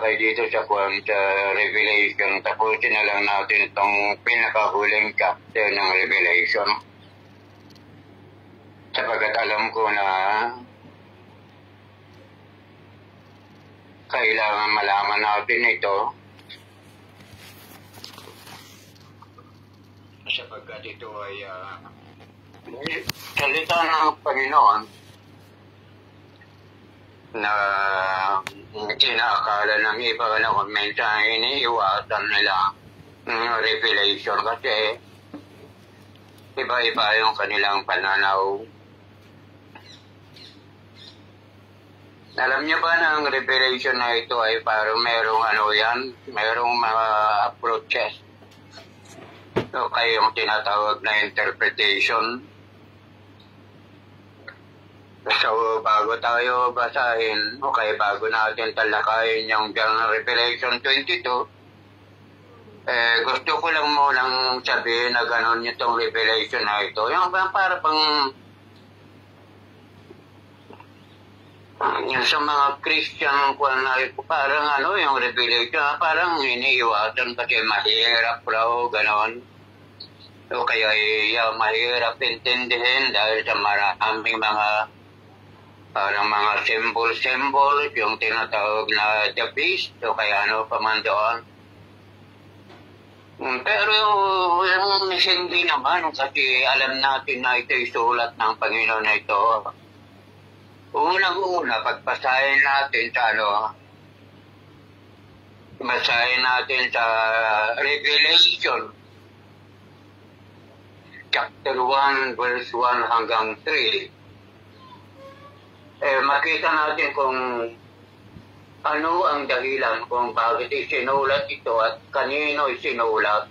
kayo dito sa Revelation. Tapusin na lang natin itong pinakahuling chapter ng Revelation. Sapagkat alam ko na kailangan malaman natin ito. Sapagkat ito ay salita ng Panginoon na inaakala ng iba na kung minsan iniiwasan nila ng Revelation kasi iba-iba yung kanilang pananaw. Alam niyo ba na ang Revelation na ito ay parang merong mga approaches. So, kayong tinatawag na interpretation. So, bago tayo basahin, bago natin talakayin yung Revelation 22, gusto ko lang munang sabihin na gano'n itong Revelation na ito. Yung para pang yung sa mga Christian parang yung Revelation, parang iniiwasan kasi mahirap raw, gano'n. So, kaya mahirap intindihin dahil sa maraming parang mga symbol, yung tinatawag na the beast, o kaya pa man doon. Pero yung hindi naman, kasi alam natin na ito sulat ng Panginoon na ito. Unang-una, pagpasahin natin sa Revelation, chapter 1, verse 1 hanggang 3. Makita natin kung ano ang dahilan kung bakit isinulat ito at kanino isinulat.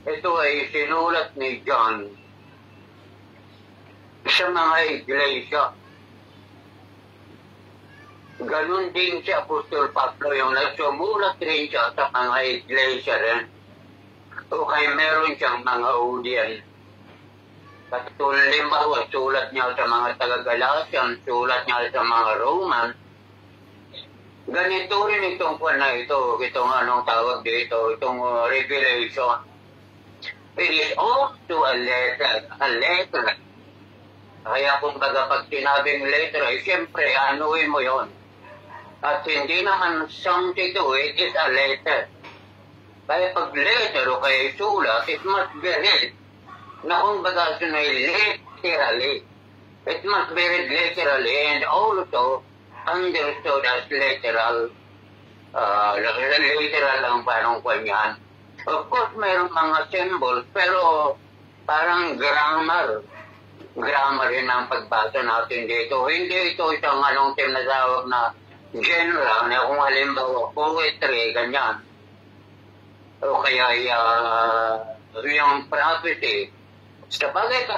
Ito ay sinulat ni John sa mga iglesia. Ganun din si Apostol Pablo yung nagsumulat rin siya sa mga iglesia rin. O kaya meron siyang mga audience. Halimbawa, sulat niya sa mga taga-Galatian, sulat niya sa mga Roman. Ganito rin itong itong anong tawag dito, itong Revelation. It is also a letter. Kaya kung pag sinabing letter, siyempre, anuin mo yon. At hindi naman something to it is a letter. Kaya pag letter o kaya sulat, it must be read. Na kung baga literally, it must be read literally and also understood as literal. Literal ang parang kanyan. Of course, mayroong mga symbols, pero parang grammar rin ang pagbasa natin dito. Hindi ito isang tinatawag na genre, na kung halimbawa poetry, ganyan. O kaya yung prophecy. Sa bagay,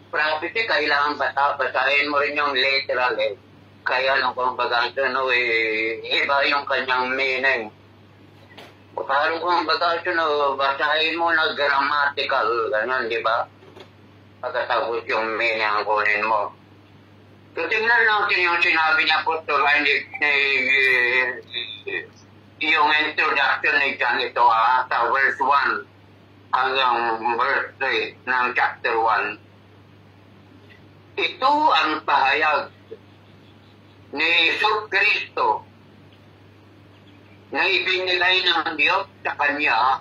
prophecy, kailangan basahin mo rin yung literal eh. Kaya lang kung iba yung kanyang meaning. Parang kung basahin mo na grammatical, ganyan, di ba? Pagkatapos yung meaning ang kunin mo. So, tingnan natin yung sinabi niya po yung introduction ni John ito sa verse 1. Hanggang verse 3 ng chapter 1. Ito ang pahayag ni Jesus Cristo na ibinigay ng Diyos sa Kanya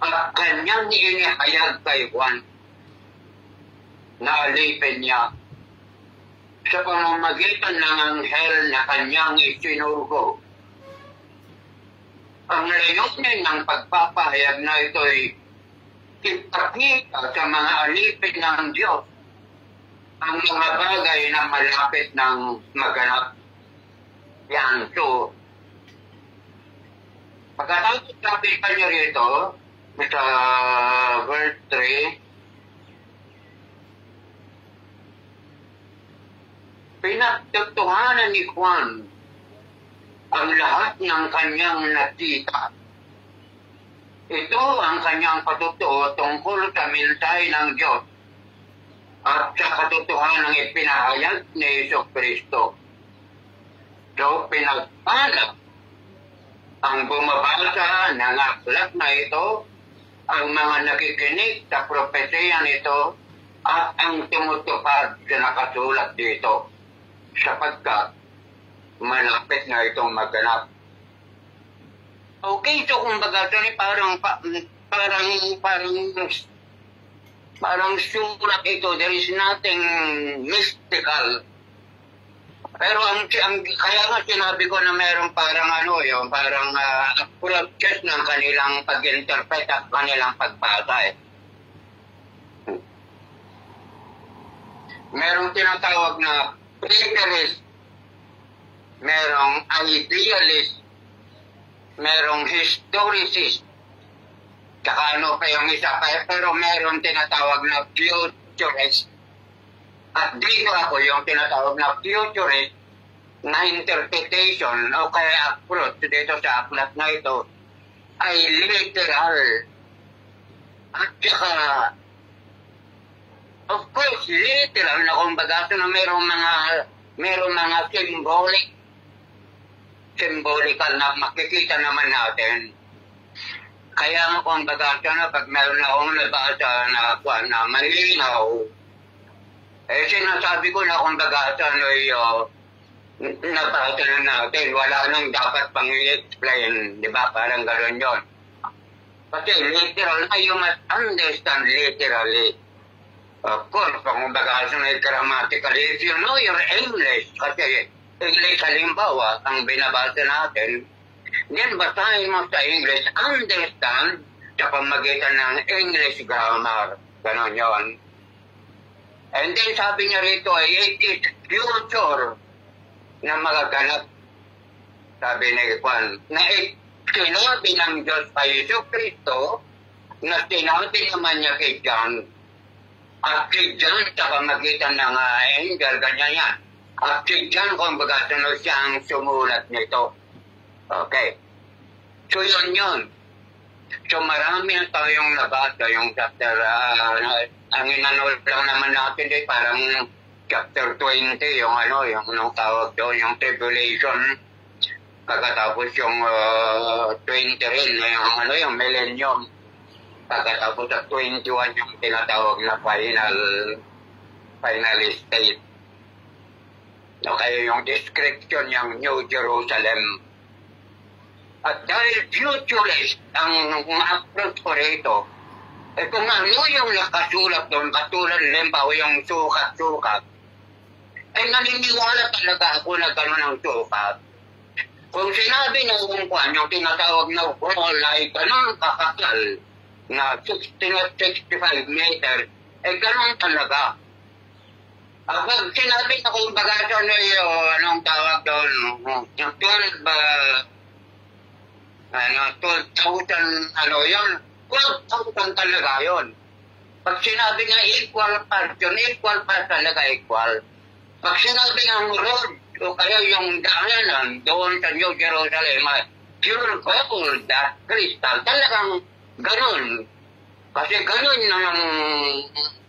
at Kanyang inihayag kay Juan na alipin niya sa pamamagitan ng anghel na Kanyang isinugo. Ang layunin ng pagpapahayag na ito ay ipakita sa mga alipin ng Diyos ang mga bagay na malapit ng maganap. Yan. So, pagkatapos sabitan niyo rito, sa verse 3, pinagtutuhanan ni Juan ang lahat ng kanyang nakita. Ito ang kanyang patutuo tungkol sa mensahe ng Diyos at sa katotohanan ng ipinahayag ni Jesucristo. So, pinagpalap ang bumabasa ng aklat na ito, ang mga nakikinig sa propesya nito, at ang tumutupad sa nakasulat dito, sapagkat malapit na itong maganap. Okay, so kumbaga, parang sulat ito, there is nothing mystical. Pero kaya nga sinabi ko na meron parang approaches ng kanilang pag-interpret at kanilang pagbasa. Merong tinatawag na preterist, merong idealist, merong historicist, tsaka pa yung isa pa, pero meron tinatawag na futurist. At dito ako yung tinatawag na futurist na interpretation o kaya approach dito sa aklat na ito ay literal. At saka, of course, literal na kumbaga na merong mga symbolical na makikita naman natin. Kaya nga kumbaga na pag meron akong nabasa na malinaw, sinasabi ko na kumbaga nabasa na natin, wala nang dapat pang i-explain, di ba? Parang gano'n yun. Kasi literal na, you must understand literally. Of course, kung kumbaga na grammatically, if you know your English, kasi English halimbawa, ang binabasa natin, then basahin mo sa English, understand sa pamagitan ng English grammar. Gano'n yun. And then sabi niya rito ay it is future na magaganap. Sabi ni Juan, na sinabi ng Diyos kay Yesu Cristo na sinabi naman niya kay John at kay John sa pamagitan ng angel, ganyan yan. At kay John kung baga siya ang sumulat nito. Okay. So yun. So marami na tayong nabasa yung chapter, ang inanol lang naman natin parang chapter 20, yung anong tawag doon, yung tribulation. Pagkatapos yung 20 rin, yung millennium. Pagkatapos sa 21 yung tinatawag na final state. Okay, yung description yung New Jerusalem. At dahil futurist ang approach ko rito, kung ano yung nakasulat doon, katulad limbawa yung sukat-sukat, naniniwala talaga ako na gano'n ang sukat. Kung sinabi na yung tinatawag na wall ay gano'n kakakal na 65 meters, gano'n talaga. Pag sinabi na kung baga anong tawag doon, yung 12,000 yun, 12,000 talaga yun. Pag sinabi nga equal part yun, equal part talaga equal. Pag sinabi ng road, o kaya yung daanan doon sa New Jerusalem, pure gold, that crystal, talagang ganun. Kasi ganun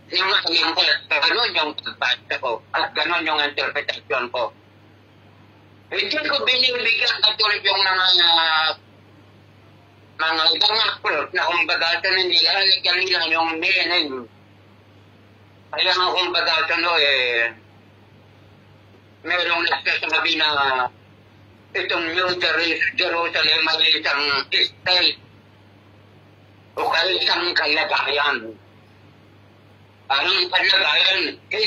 ganun yung pagbasa ko, at ganun yung interpretation ko. Hindi ko binibigyan katulad yung mga ibang approach na kumbaga nila yung meaning. Kaya nga kumbaga merong nagsasabi na itong New Jerusalem ay isang state o kaya isang kalagayan. Ang kalagayan, hindi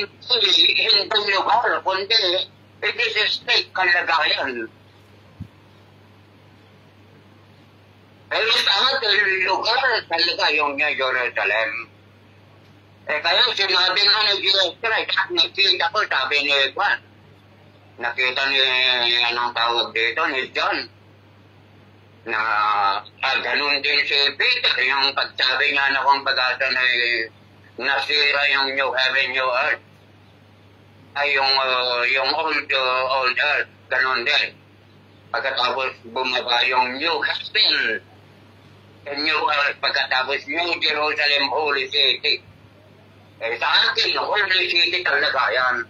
lugar, kundi it is a state kalagayan. Pero sa ating lugar talaga yung New Jerusalem. Kaya sinabi nga ni Jesus Christ, at nakita ko, sabi ni Juan, nakita ni, anong tawag dito, ni John, na ganun din si Peter, yung pagsabi nga na kung bagasa na nasira yung new heaven, new earth, ay yung old earth, ganun din. Pagkatapos bumaba yung new heaven, new earth, pagkatapos New Jerusalem, Holy City. Sa akin, Holy City talaga yan.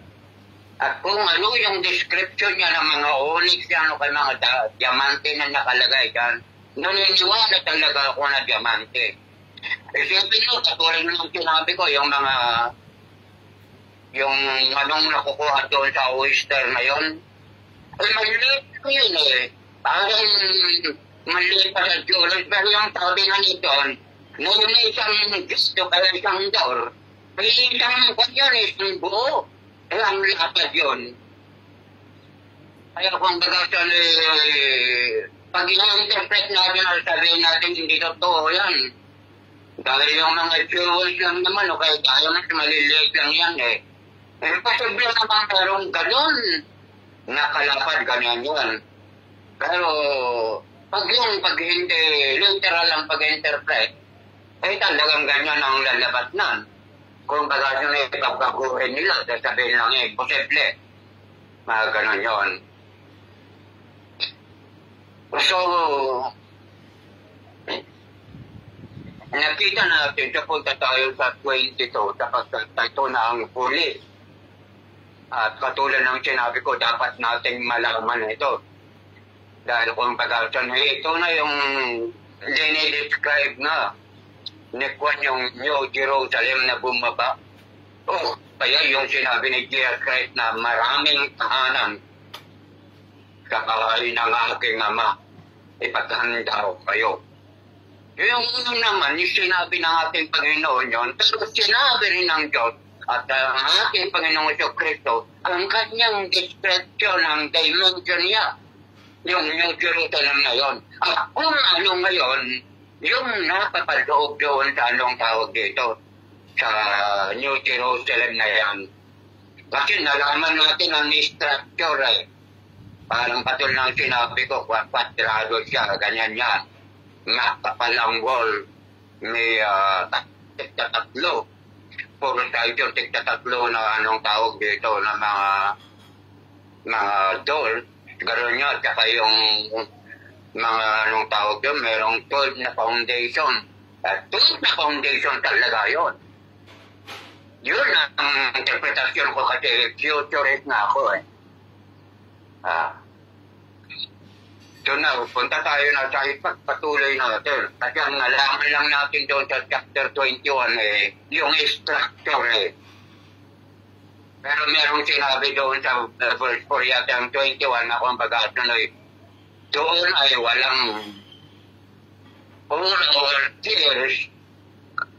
At kung ano yung description niya ng mga onyx, ano kay mga diamante na nakalagay dyan, naniniwala talaga ako na diamante. Isipin mo, katulad ng sinabi ko, yung anong nakukuha doon sa oyster na yun, ay maliit ko yun eh. Parang maliit pa sa julos, pero yung sabi nga nito, na yung isang gusto kaya isang door, may isang kwan yun, isang buo. Kaya ang lapad yun. Kaya kung bagasan pag ina-interpret natin o sabihin natin hindi totoo yan. Dahil yung mga jewels lang naman o kaya diamonds maliliit lang yan eh. Posible naman merong ganun. Nakalapad ganyan yun. Pero pag hindi literal ang pag-interpret, ay talagang ganyan ang lalabat na. Kung baga yung ipagkaguhin nila, sasabihin lang posible. Mga ganun yun. So, nakita natin, punta tayo sa 22, tapos ito na ang huli. At katulad ng sinabi ko, dapat nating malaman ito. Dahil kung pag-asan, ito na yung dinidescribe na ni Juan yung New Jerusalem na bumaba. Kaya yung sinabi ni Jesus Christ na maraming tahanan sa bahay ng aking Ama, ipaghanda kayo. Yung naman, yung sinabi ng ating Panginoon yun, pero sinabi rin ng Diyos at ang ating Panginoong Kristo, ang kanyang description ng dimension niya, yung New Jerusalem na yun. At kung ano ngayon, yung napapaloob doon sa anong tawag dito, sa New Jerusalem na yan. Kasi nalaman natin ang structure eh. Parang patol ng sinabi ko, kwadrado siya, ganyan yan. Makapal ang wall, may tigtatatlo. Puro tayo yung tigtatatlo na anong tawag dito, na mga door. Gano'n yun, tsaka yung mga anong tawag yun, merong 12 na foundation. 12 na foundation talaga yun. Yun ang interpretasyon ko kasi futurist na ako eh. So na, punta tayo na sa ipagpatuloy natin. Kasi ang nalaman lang natin doon sa chapter 21 eh, yung structure eh. Pero merong sinabi doon sa verse 4 yata ang 21 na kung pag-atuloy, doon ay walang all our tears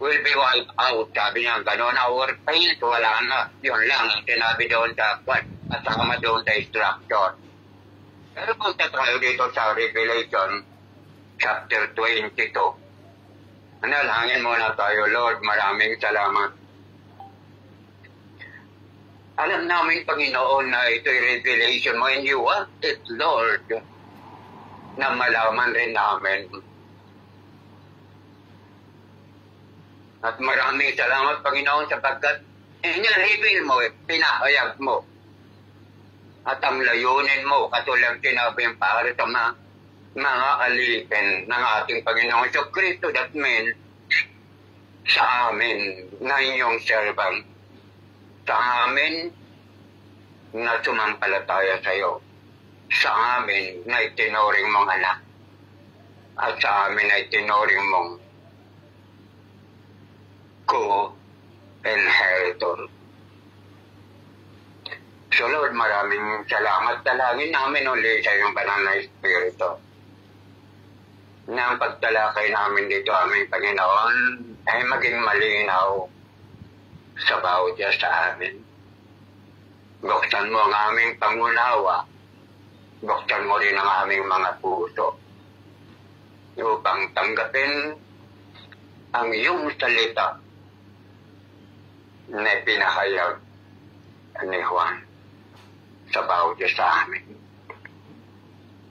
will be wiped out. Sabi niya, gano'n, our pain, wala na. Yun lang ang sinabi doon sa what? At saka doon sa structure. Pero punta tayo dito sa Revelation chapter 22. Manalangin muna tayo, Lord, maraming salamat. Alam namin, Panginoon, na ito'y revelation mo and you want it, Lord, na malaman rin namin. At maraming salamat, Panginoon, sapagkat reveal mo, pinahayag mo. At ang layunin mo, katulad sinabi yung para sa mga alipin ng ating Panginoon sa Kristo, that means sa amin na inyong servant, sa amin na sumampalataya sa iyo, sa amin na itinuring mong anak, at sa amin na itinuring mong co-inheritor. So Lord, maraming salamat. Dalangin namin ulit sa iyong banal na Espiritu na ang pagtalakay namin dito, aming Panginoon, ay maging malinaw sa bawat isa sa amin. Buksan mo ang aming pangunawa. Buksan mo rin ang aming mga puso upang tanggapin ang iyong salita na pinahayag ni Juan sa bawat isa sa amin.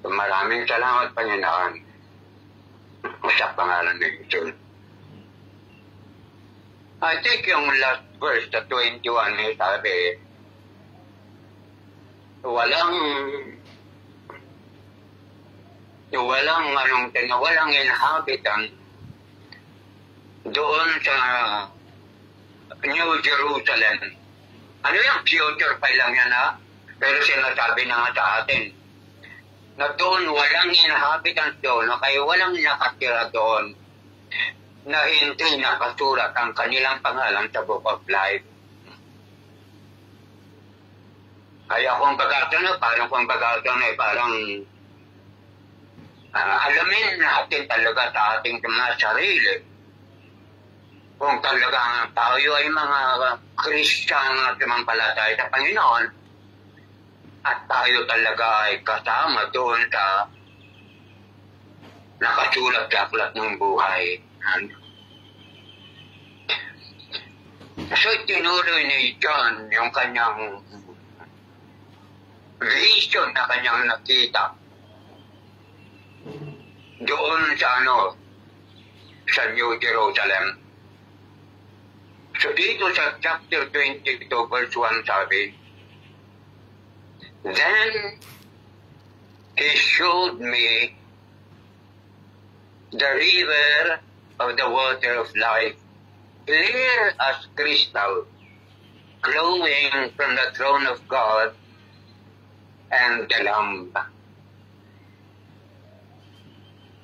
Maraming salamat, Panginoon, sa pangalan ng Jesus. I think yung last verse, the 21, sabi, walang inhabitant doon sa New Jerusalem Ano yung future pa lang yan, ha? Pero sinasabi na nga sa atin, na doon walang inhabitants doon, o kaya walang nakatira doon, na hindi nakasulat ang kanilang pangalan sa Book of Life. Kaya kung parang alamin natin talaga sa ating mga sarili kung talagang tayo ay mga Christian na sumampalataya sa Panginoon at tayo talaga ay kasama doon sa nakasulat sa aklat ng buhay. So, tinuloy ni John yung kanyang vision na kanyang nakita doon sa sa New Jerusalem. So, dito sa chapter 22, verse 1 sabi, Then he showed me the river of the water of life, clear as crystal, flowing from the throne of God and the Lamb.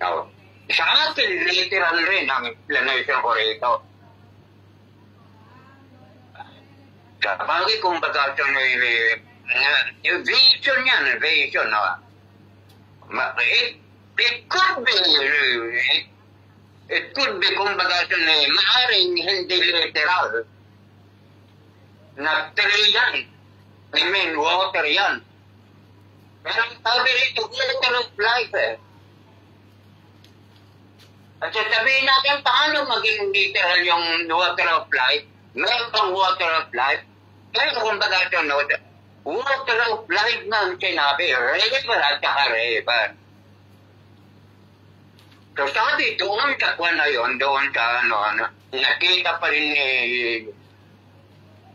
Now, sa akin, literal rin ang explanation ko rito. Sa bagay kung baga yung vision yan, vision, it could be kung baga maaring hindi literal. Nag-tray yan. I mean, water yan. Pero sabi rito, water of life At sasabihin natin, paano maging literal yung water of life? Meron pang water of life. Pero kung baga water of life na ang sinabi, river at saka river. So sabi, doon sa kwan na yun, doon sa nakita pa rin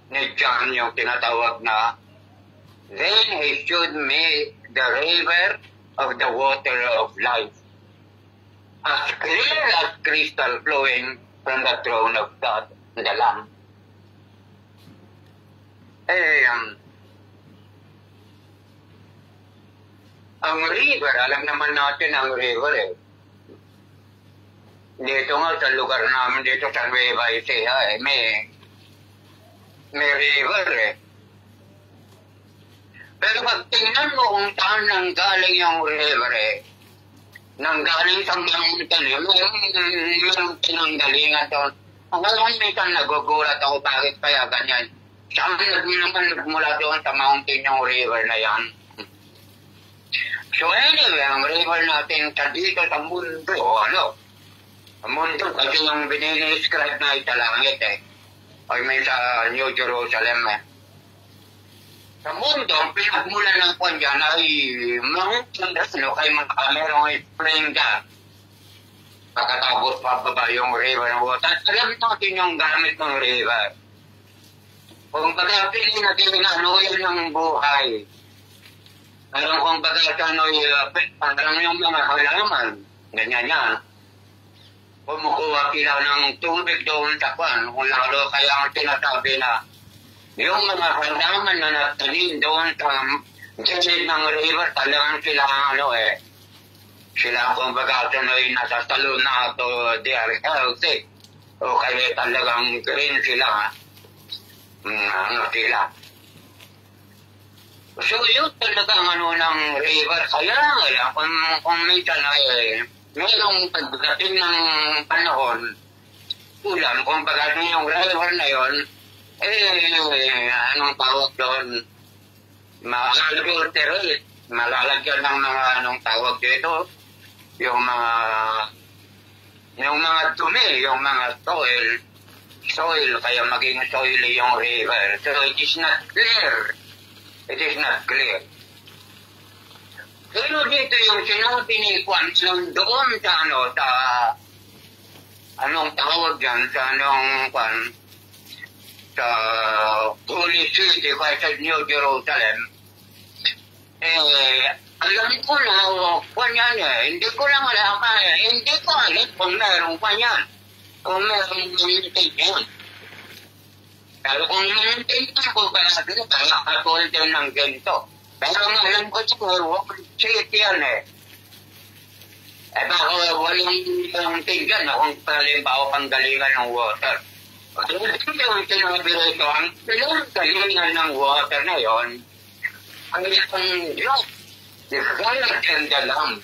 ni John yung tinatawag na, Then he showed me the river of the water of life, as clear as crystal flowing from the throne of God, the Lamb. Ang river, alam naman natin ang river Dito nga sa lugar namin dito sa Nueva Ecija may river Pero pag tingnan mo kung saan nanggaling yung river nanggaling sa mountain mayroong pinanggalingan doon. Hanggang minsan nagugulat ako bakit kaya ganyan. Saan naman nagmula doon sa mountain yung river na yan? So anyway, ang river natin sa dito sa mundo, ang mundo kasi yung bininiscribe na italangit ay may sa New Jerusalem Sa mundo, ang pinagmula ng kwan dyan ay mountain kay merong spring dyan. Pagkatapos pababa yung river ng water. Alam natin yung gamit ng river. Kung pagkapili natin yan ng buhay. Alam kung parang yung mga halaman, ganyan yan. Kumukuha sila ng tubig doon sa kwan. Kung lalo kaya ang sinasabi na yung mga halaman na natanim doon sa gilid ng river, talagang sila sila kung baga nasa salon na to, they are healthy. O kaya talagang green sila. Sila. So yun talagang ng river. Kaya kung minsan mayroong pagdating ng panahon, ulan, kung baga yung river na yun, anong tawag doon? Ma-adulterate. Malalagyan ng mga tawag dito? Yung mga dumi, yung mga soil, kaya maging soily yung river. So it is not clear. It is not clear. Pero dito yung sinabi ni Juan doon sa anong tawag dyan, sa Holy City, kaya sa New Jerusalem, alam ko na, kanyan hindi ko lang alam hindi ko alam kung meron kanyan, kung meron community yan. Pero kung tingnan ko ba natin, nakatulad din ng ganito. Pero ngayon ko siguro, city yan eh. Eh baka walang tinggan na kung palimbawa panggalingan ng water. Kung yung sinabi rito, ang galingan ng water na yon, ang isang Diyos, Diyos and the Lamb.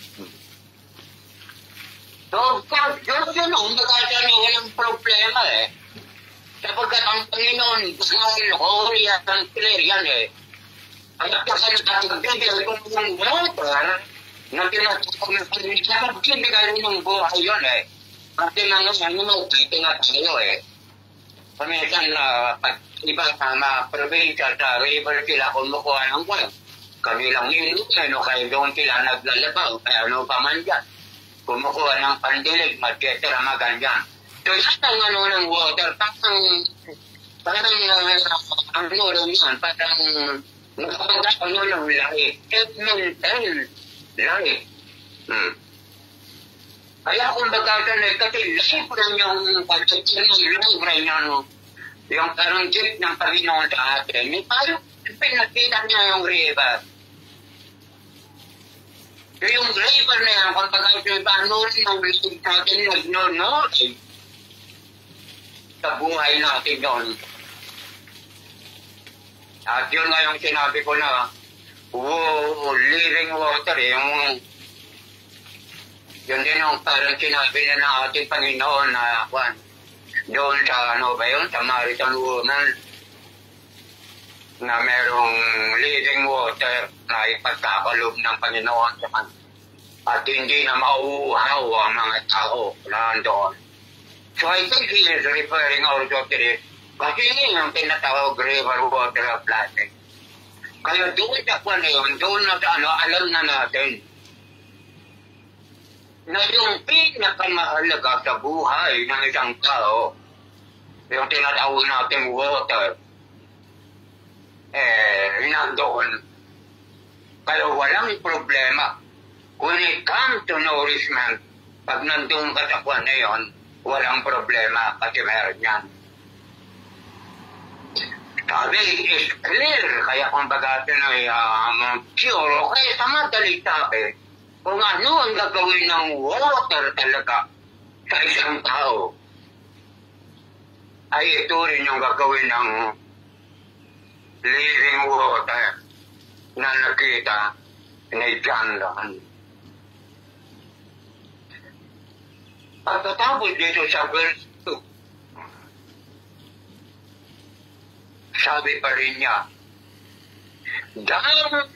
So, Diyos yun, magkakasya na walang problema eh. Sapagkat ang Panginoon, dahil holy at clear yan eh. Ang kasi nagbibigay kung yung water na tinatapos ng Panginoon, nagbibigay ng buhay yun eh. Kasi nga titinga tayo eh. Paminsan na pag iba sa mga probinsya sa river sila kumukuha ng kwan. Kabilang inumin o kayo doon sila naglalabaw, kaya ano pa man dyan. Kumukuha ng pandilig, etc. maganyan. So, lahat ng ano ng water, parang ano rin yan, parang nakapagdano ng lahi. Elemental lahi. Kaya kung bagatan eh, kasi lahi rin yung pagsasin ng libre niya, yung parang jeep ng Panginoon sa atin, may parang pinakita niya yung river. So, yung river na yan, kung bagatan paano rin ang lisig natin nag-no-no sa buhay natin doon. At yun nga yung sinabi ko na, living water, yun din yung parang sinabi na ng ating Panginoon na, doon sa, ano ba yun, sa Samaritan woman, na merong living water na ipagkakalob ng Panginoon sa kanya. At hindi na mauuhaw ang mga tao na doon. So I think he is referring also to this. Kasi yun yung tinatawag river water of blessing. Kaya doon sa kwan na yun, doon na alam na natin na yung pinakamahalaga sa buhay ng isang tao, yung tinatawag natin water, nandoon. Kaya walang problema. When it comes to nourishment, pag nandun ka sa kwan na yun, walang problema kasi meron yan. Sabi, is clear. Kaya kung bagatin ay pure, kaya sa madali sabi, kung ano ang gagawin ng water talaga sa isang tao, ay ito rin yung gagawin ng living water na nakita ni John Donne. Pagkatapos dito sa verse 2, sabi pa rin niya, down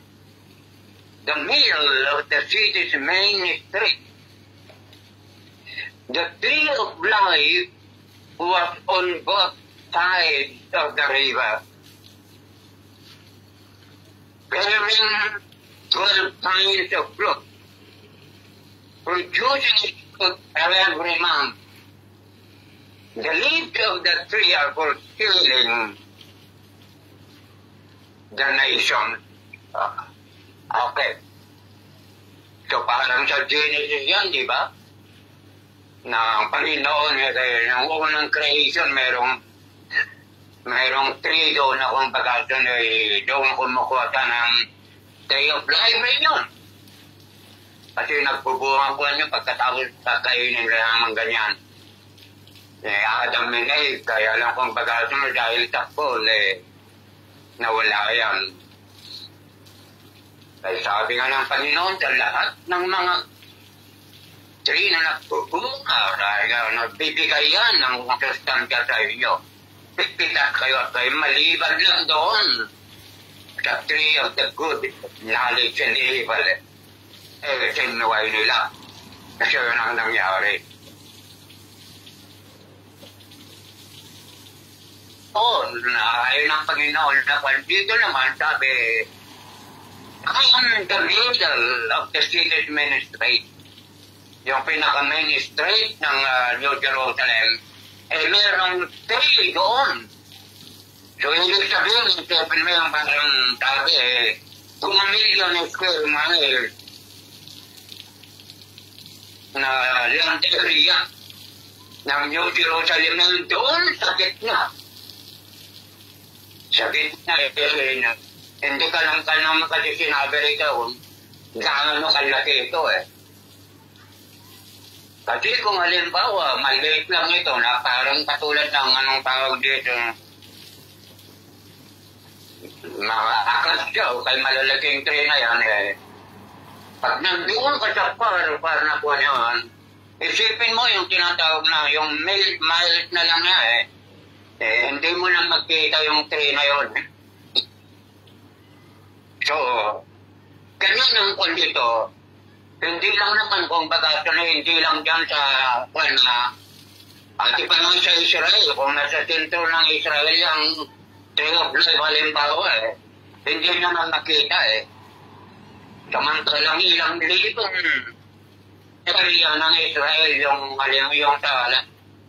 the middle of the city's main street, the tree of life was on both sides of the river, bearing 12 kinds of fruit, producing its fruit every month. The leaves of the tree are for healing the nation. Okay. So parang sa Genesis yan, di ba? Na ang Panginoon, ng unang creation, merong tree doon na kung baga doon ay doon kumukuha ka ng tree of life rin yun. Kasi nagbubuang ko niya pagkatapos kakainin lang ng ganyan. Adam and Eve, kaya lang kung baga doon dahil takbo, nawala yan. Kaya sabi nga ng Panginoon sa lahat ng mga tree na nagbubuka, nagbibigay yan ng sustansya sa inyo. Pipitas kayo at kayo maliban lang doon sa tree of the good knowledge and evil. Sinuway nila. Kasi yun ang nangyari. Ayun ang Panginoon na dito naman sabi, I am the middle of the city's main street. Yung pinaka-main street ng New Jerusalem, merong tree doon. So, hindi sabihin, isipin mo yung parang sabi, 2 million square miles na land area ng New Jerusalem na doon sa gitna Sa gitna, hindi ka lang kasi sinabi rito kung gaano kalaki ito eh. Kasi kung halimbawa, maliit lang ito na parang katulad ng anong tawag dito, makaakas siya o kay malalaking tree na yan eh. Pag nandoon ka sa para nakuha niyan, isipin mo yung tinatawag na, yung mild na lang niya eh. Hindi mo na magkita yung tree na yun. So, ganyan ang kung dito, hindi lang naman kung baga na hindi lang dyan sa na ati pa lang sa Israel, kung nasa sentro ng Israel yung Tree of Life halimbawa eh, hindi naman makita eh. Samantalang ilang litong area ng Israel yung sa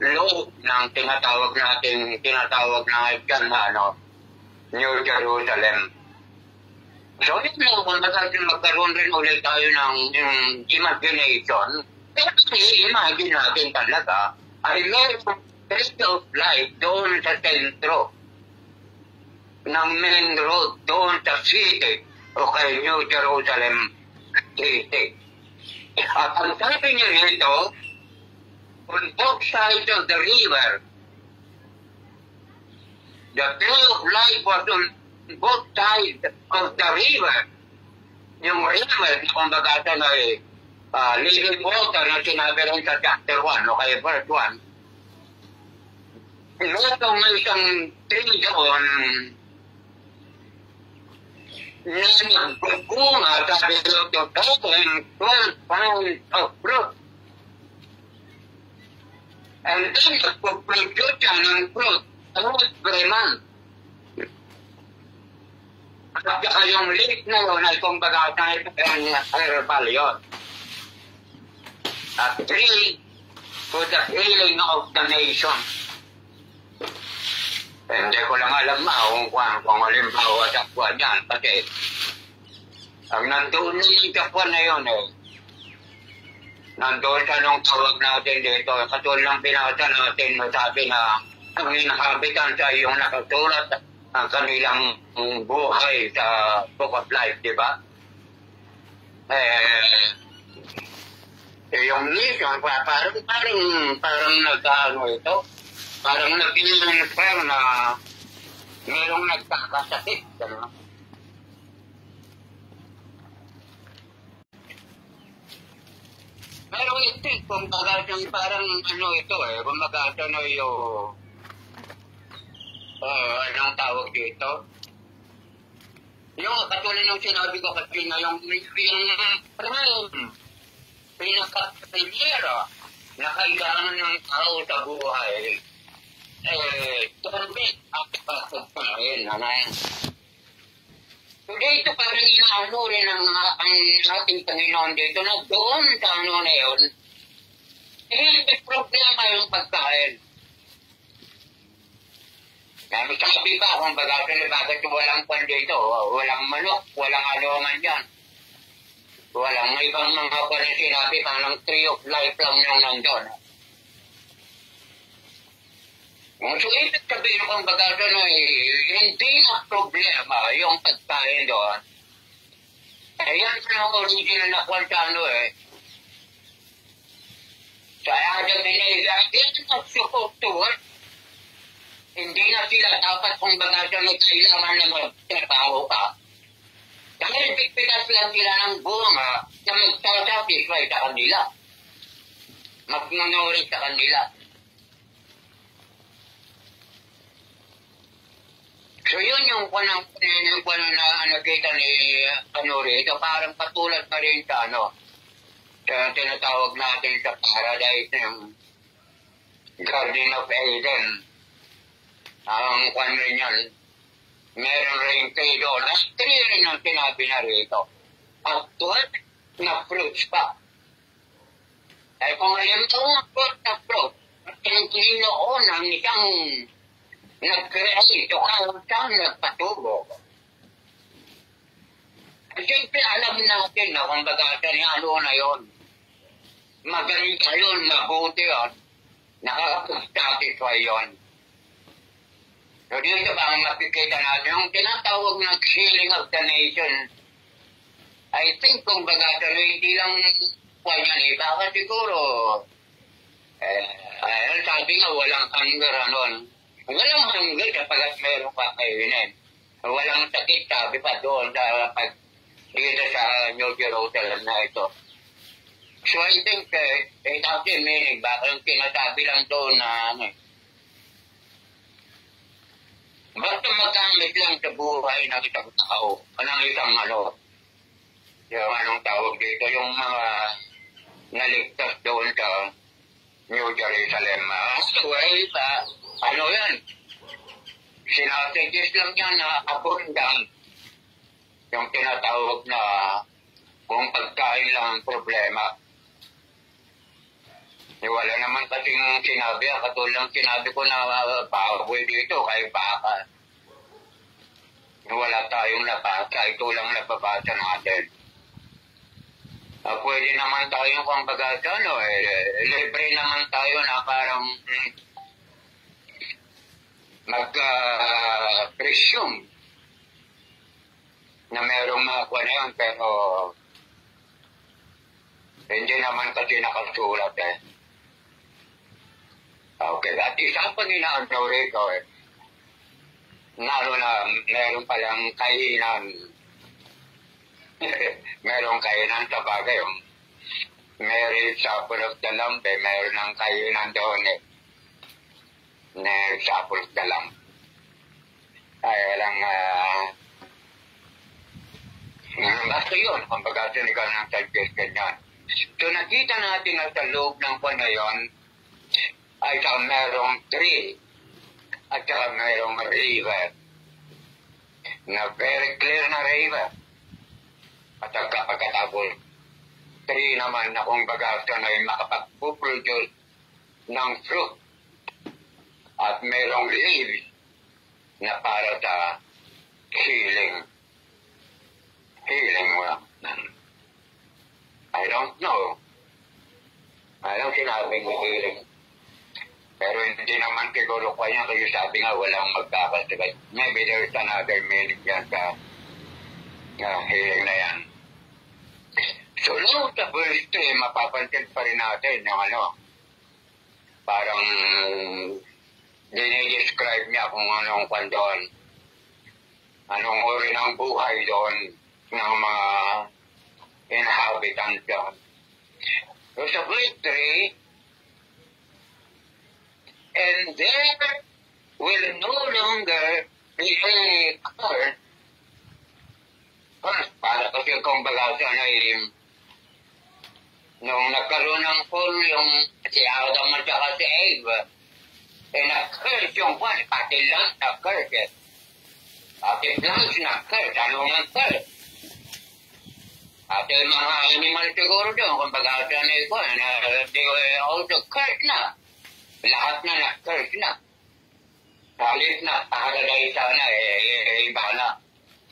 loob ng tinatawag na dyan na New Jerusalem. So, yun lang, kung magkaroon rin ulit tayo ng imagination, pero i-imagine natin talaga, ay mayroong Tree of Life doon sa sentro ng main road, doon sa city, o kay New Jerusalem City. At ang sabi niya rito, on both sides of the river, the Tree of Life was on both sides of the river. Yung river, kung baga ito na living water na sinabi rin sa chapter 1 o kaya verse 1. Ito may isang tree doon na nagbubunga, sabi dito, 12 pounds of fruit. And then, nagpuproduce siya ng fruit every month. At saka yung leaf na yun ay kumbaga sa herbal yun. At tree for the healing of the nation. Hindi ko lang alam kung halimbawa sa kuwan yan. Kasi ang nandoon yung kuwan na yun nandoon sa nung tawag natin dito. Katulad ng pinasa natin, masabi na ang inhabitan sa yung nakasulat ang kanilang buhay sa Book of Life, di ba? Yung mission, parang nagkaano ito, parang nag-infer na mayroong nagkakasakit, gano'n. Pero ito, kung bagasang parang ito kung bagasang yung anong tawag dito? Yung katulad ng sinabi ko kanina, yung pinaka-primera na kailangan ng tao sa buhay, turbit at pagpapagpahin, Hindi ito parang inaano rin ang ating Panginoon dito na doon sa na yun, hindi problema yung pagkain. Sabi pa, kung bakit walang pan dito, walang manok, walang alungan dyan. Walang ibang mga parang sinabi, parang Tree of Life lang yung nandun. So, ibig sabihin kung hindi na problema yung pagkain doon. Yan ang original na kwantano Sa Adam and Eve, it's not supposed to work. Hindi na sila dapat kung kailangan na magtrabaho ka. Dahil pigpitas lang sila ng bunga na magsasatisfy sa kanila. Magnunurit sa kanila. So yun yung na nakita ni rito, parang patulad pa rin sa sa tinatawag natin sa paradise ng Garden of Eden. Ang rin yan, meron rin kayo doon. At rin ang sinabi na rito. At na fruits pa. Ay kung alam ko ang fruit, at yung Panginoon ang isang nag-create o kang nagpatubo. At siyempre alam natin na kung bagasa niya na yun. Magaling ka yun, mabuti yun. Nakakapag-satisfy yun. So dito ba ang makikita natin, yung tinatawag ng healing of the nation, I think kung baga hindi lang kanya ni, baka siguro, sabi nga walang hunger, walang hunger kapag meron kakainin. Walang sakit, sabi pa doon dito sa New Jerusalem na ito. So I think, it has a meaning, baka yung sinasabi lang doon na, basta magamit lang sa buhay ng isang tao, ng isang yung anong tawag dito, yung mga naligtas doon sa New Jerusalem. Anyway, yan, sinasuggest lang yan na abundant, yung tinatawag na kung pagkain lang ang problema. Wala naman kasing sinabi, katulad sinabi ko na baboy dito kay baka. Wala tayong nabasa, ito lang nababasa natin. Pwede naman tayo kung bagasa, libre naman tayo na parang mag-presume na merong mga kuha na yun, pero hindi naman kasi nakasulat Okay, at isa pang inaantaw rito na meron palang kainan. Merong kainan sa bagay. Meron sa Pulog Dalam, meron ng kainan doon sa Pulog Dalam. Ay, walang basta yun, kung baga sinigal ng suggestion yan. So nakita natin na sa loob ng kwan na yun, ay merong tree at saka merong river na very clear na river at pagkatapos tree naman na kung baga na ay makapag-produce ng fruit at merong leaves na para sa healing I don't know sinabing healing. Pero hindi naman siguro ko niya kasi sabi nga walang magkakasabay. Maybe there's another meaning yan sa healing na yan. So, no, sa verse 3, mapapansin pa rin natin yung parang dinidescribe niya kung anong doon. Anong uri ng buhay doon ng mga inhabitants doon. So, sa verse 3, and there will no longer be any curse. Para kasi kung baga nung nagkaroon ng fall yung si Adam at saka si Eve, na-curse yung pati lang na-curse. Pati plants na-curse. Ano nga curse? Pati mga animal siguro doon, kung baga they were also curse na. Lahat na na-curse na. Halit na, pahalagay sana, iba na.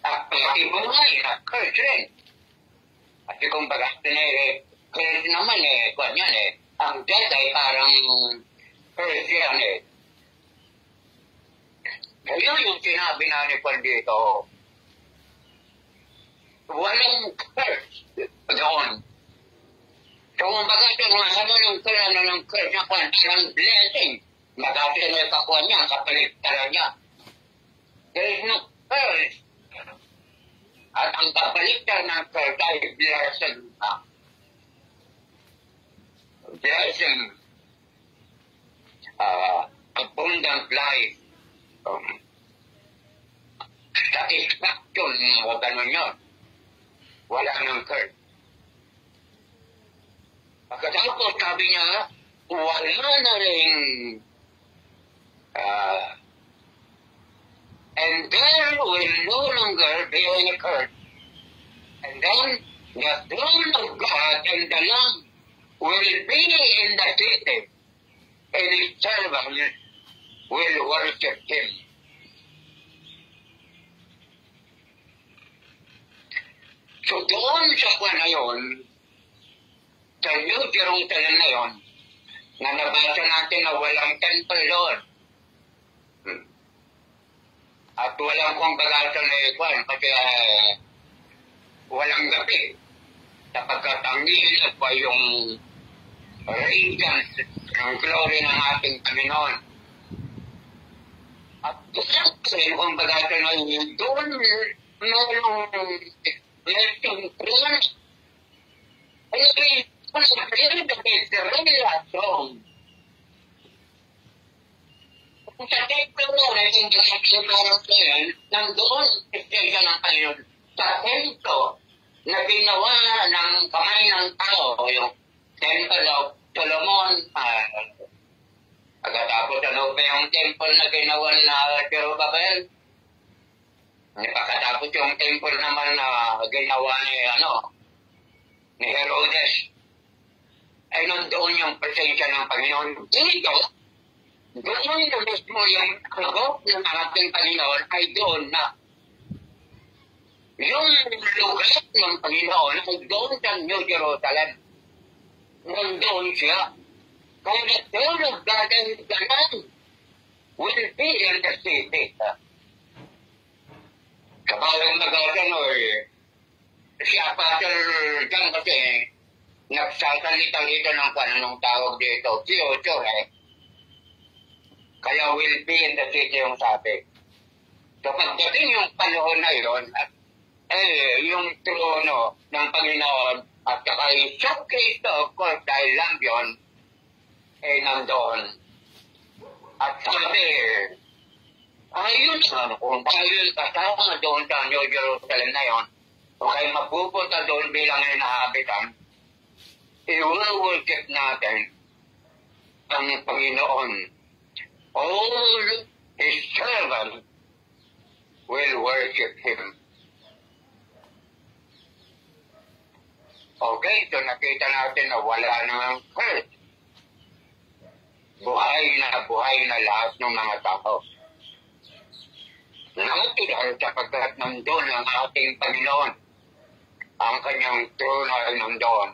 At pati buhay, na-curse rin. At kung baga, curse naman kung yan ang death ay parang curse yan Ngayon yung sinabi na ni Juan dito, walang curse doon. So, kung baga ito, ng curse na kwan, ang blessing, magkakilay pa kwan niya, kapaligtaran niya. There is no curse. At ang kapaligtar ng curse ay blessing. Blessing. Abundant life. Satisfaction, o ganun yun. Wala ng curse. Pagkatapos sabi niya, wala na rin and there will no longer be any curse. And then the throne of God and the Lamb will be in the city, and his servants will worship him. So doon sa kwan na yun, sa New Jerusalem na yun, na nabasa natin na walang temple doon. At walang kumbaga sa Nekwan kasi walang gabi. Sapagkat ang nililap pa yung radiance ng glory ng ating Panginoon. At kasi kumbaga sa Nekwan, doon merong prayer. Ay, kung sa prayer, the revelation. Kung sa templo mo, naging desisyon ng prayer, nandoon istasya ng Panginoon sa templo na ginawa ng kamay ng tao, yung Temple of Solomon. Pagkatapos ano pa yung temple na ginawa na Jerubabel? Pagkatapos yung temple naman na ginawa ni Herodes, ay nandoon yung presensya ng Panginoon. Dito, doon na mismo yung agok ng ating Panginoon ay doon na. Yung lugar ng Panginoon ay doon sa New Jerusalem. Nandoon siya. Kaya the throne of God and the Lamb will be in the city. Kabalang si Apostle John kasi nagsasalita dito ng kananong tawag dito, future Kaya will be in the city yung sabi. So pagdating yung panahon na yun, yung trono ng Panginoon at saka yung Kristo, of course, dahil lang yun, nandoon. At sabi, ayun kung tayo kasama doon sa New Jerusalem na yun, okay, mapupunta doon bilang inahabitan, i-worship natin ang Panginoon. All His servants will worship Him. Okay, so nakita natin na wala namang curse. Buhay na lahat ng mga tao. Natural sapagkat nandun ang ating Panginoon. Ang kanyang trono ay nandun.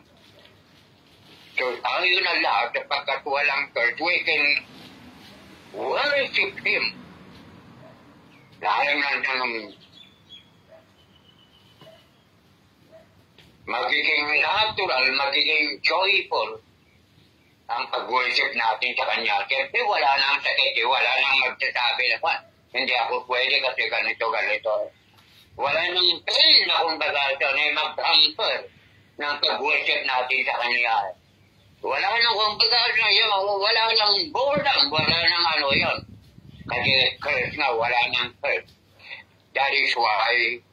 So tayo na lahat sapagkat walang curse, we can worship Him. Dahil nandun magiging natural, magiging joyful ang pag-worship natin sa Kanya. Siyempre, wala nang sakit, wala nang magsasabi na, hindi ako pwede kasi ganito. Wala nang pain na kumbaga ito na mag-hamper ng pag-worship natin sa Kanya. Wala nang kumbaga yun, wala nang boredom, wala nang yun. Kasi curse nga, wala nang curse. That is why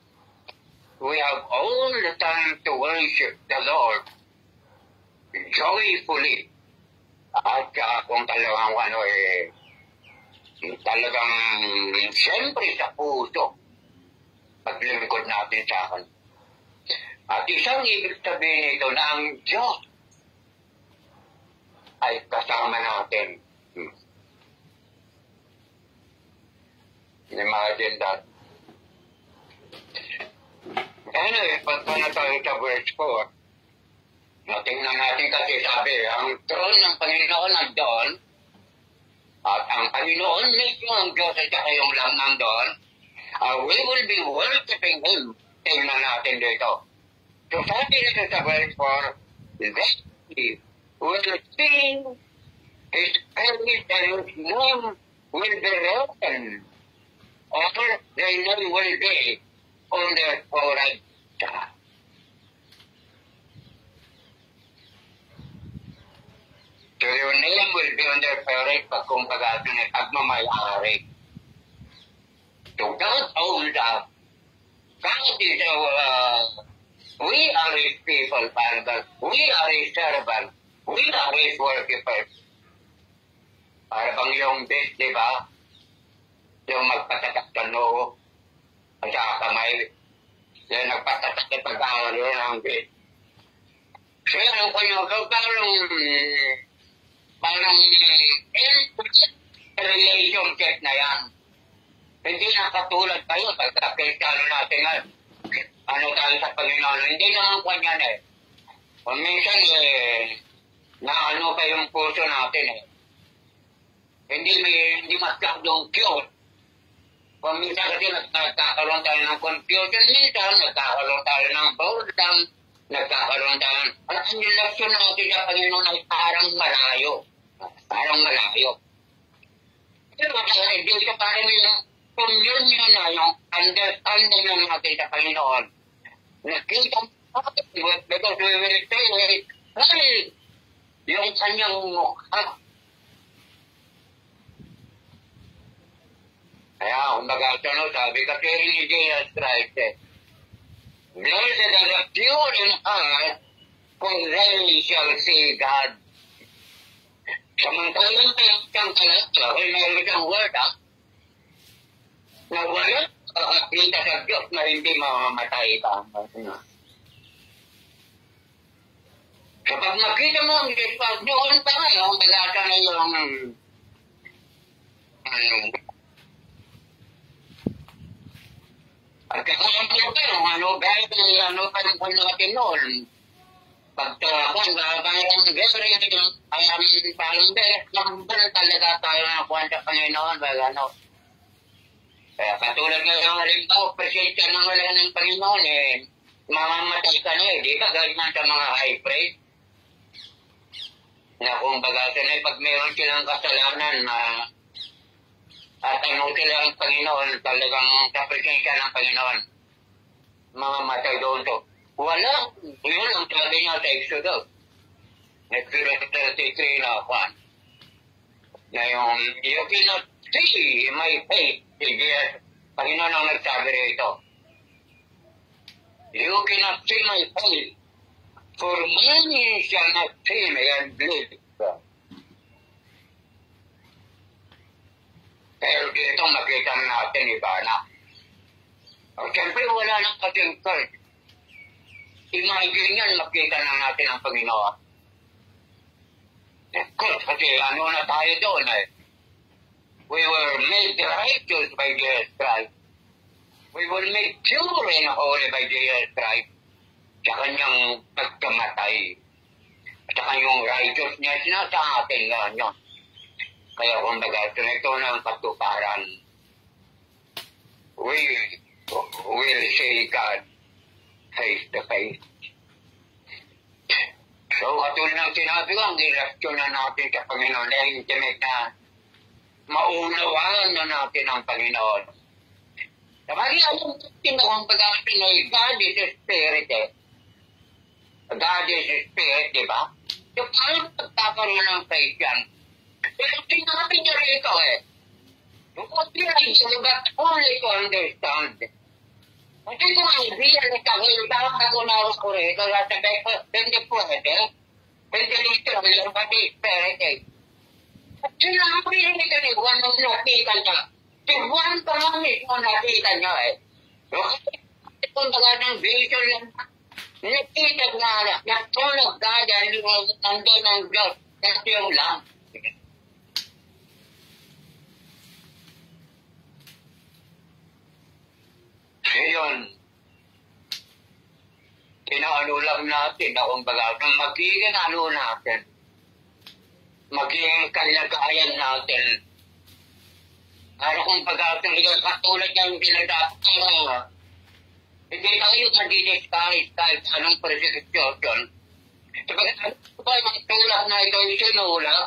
we have all the time to worship the Lord joyfully. At kung talagang talagang siyempre sa puso paglingkod natin sa akin. At isang ibig sabihin ito na ang Diyos ay kasama natin. Imagine that. Anyway, pagka na tayo sa verse 4, tingnan natin kasi sabi, ang throne ng Panginoon nandoon, at ang Panginoon mismo ang Diyos at saka yung Lamb nandoon, we will be worshiping Him. Tingnan natin dito. So sabi nito sa verse 4, they will sing His praise and His name will be written, or their name will be on their forehead. So your name will be on their forehead pag kumbaga ng pagmamayari. So God owns us. God is we are His people, Father. We are His servants. We are His worshippers. Para bang yung best, di ba? Yung magpatatak sa noo at sa kamay. Yung nagpatatak sa pag-aaral ng best. Kaya ang kanyang parang relationship na yan. Hindi na katulad tayo pagkakiltano natin tayo sa Panginoon. Hindi naman kanya Kung minsan na pa yung puso natin Hindi masyadong cute. Kung minsan kasi nagkakaroon tayo ng confusion, minsan nagkakaroon tayo ng boredom, nagkakaroon tayo ng... Ang relasyon natin sa Panginoon ay parang malayo. Parang malayo. Pero dito pa rin yung communion na yung understanding ng natin sa Panginoon. Nakita mo, because we will say, hey, yung kanyang mukha. Kaya, kumbaga, sabi kasi rin ni Jesus Christ, blessed are the pure in heart, for they shall see God. Samantalang siyang kalata, ay meron siyang word, na wala kita sa Diyos na hindi mamamatay ka. Kapag makita mo ang Diyos, doon pa nga, yung balata na yung pagkakaroon pa rin po natin noon. Pagkakaroon, parang gathering, parang beres, talaga tayo na kuhan sa Panginoon, Kaya katulad nga yung halimbawa, presensya ng wala ng Panginoon, mamamatay ka na di ka ganyan sa mga high priest. Na kung bagasan pag meron silang kasalanan na at ano sila ang Panginoon, talagang sa presensya ng Panginoon, mamamatay doon to. Wala. Yun ang sabi niya sa Exodus. Exodus 33 na kwan. Na yung, you cannot see my face. Yes, Panginoon ang nagsabi rito. You cannot see my face. For many shall not see me and live. Pero dito makita natin iba na. O siyempre wala nang kasing third. Imagine yan, makita na natin ang Panginoon. Of course, kasi ano na tayo doon We were made righteous by Jesus Christ. We were made pure and holy by Jesus Christ. Sa kanyang pagkamatay. Sa kanyang righteousness na sa atin yun. Kaya kung baga, ito na ang katuparan. We will see God face to face. So, katulad ng sinabi ko, ang relasyon na natin sa Panginoon ay intimate na maunawaan na natin ang Panginoon. Sabagay, alam natin na kung pag-asin ay God is a spirit God is a spirit, di ba? So, parang pagkakaroon ng faith yan. Pero sinabi niya rito What is that only to understand? Kasi kung idea na kahildang ako na ako rito, sabi ko, hindi pwede. Hindi rito, yung pati spirit At sinabi rin ito ni Juan nung nakita niya. Si Juan pa lang mismo nakita niya Kung baga ng vision lang, nakita nga natulog ka dahil nandun ang Diyos. Kasi yung lang. Ngayon, inaano lang natin na kung baga, magiging ano natin, magiging kalagayan natin. Ano kung baga, katulad yung pinadapat hindi tayo mag-discourage kahit anong persecution. Sabagat ano ba yung tulad na ito yung sinulak?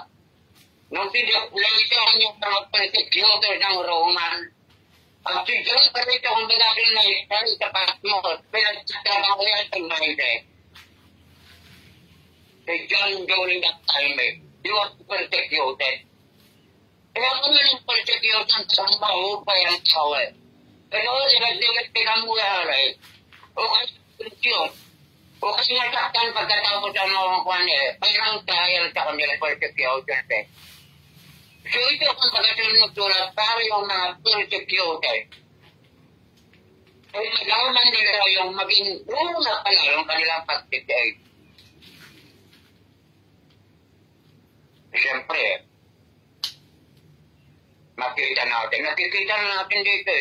Nung pinagpulaitan yung mga persecutors ng Roman, ang sigurang pa rito kung bagay na isang sa Patmos, pinagsatrabaho yan sa Mayde. Si John during that time, he was persecuted. Kaya kung yung persecution, sambaho pa yung tao Pero iba't pinamuhay o kasi nasaktan pagkatapos ang mga kwan parang trial sa kanila persecution So ito kung pagkasunod tulad para yung mga persecuted ay nalaman nila yung maging una pala yung kanilang pagtitay. Siyempre, nakikita natin dito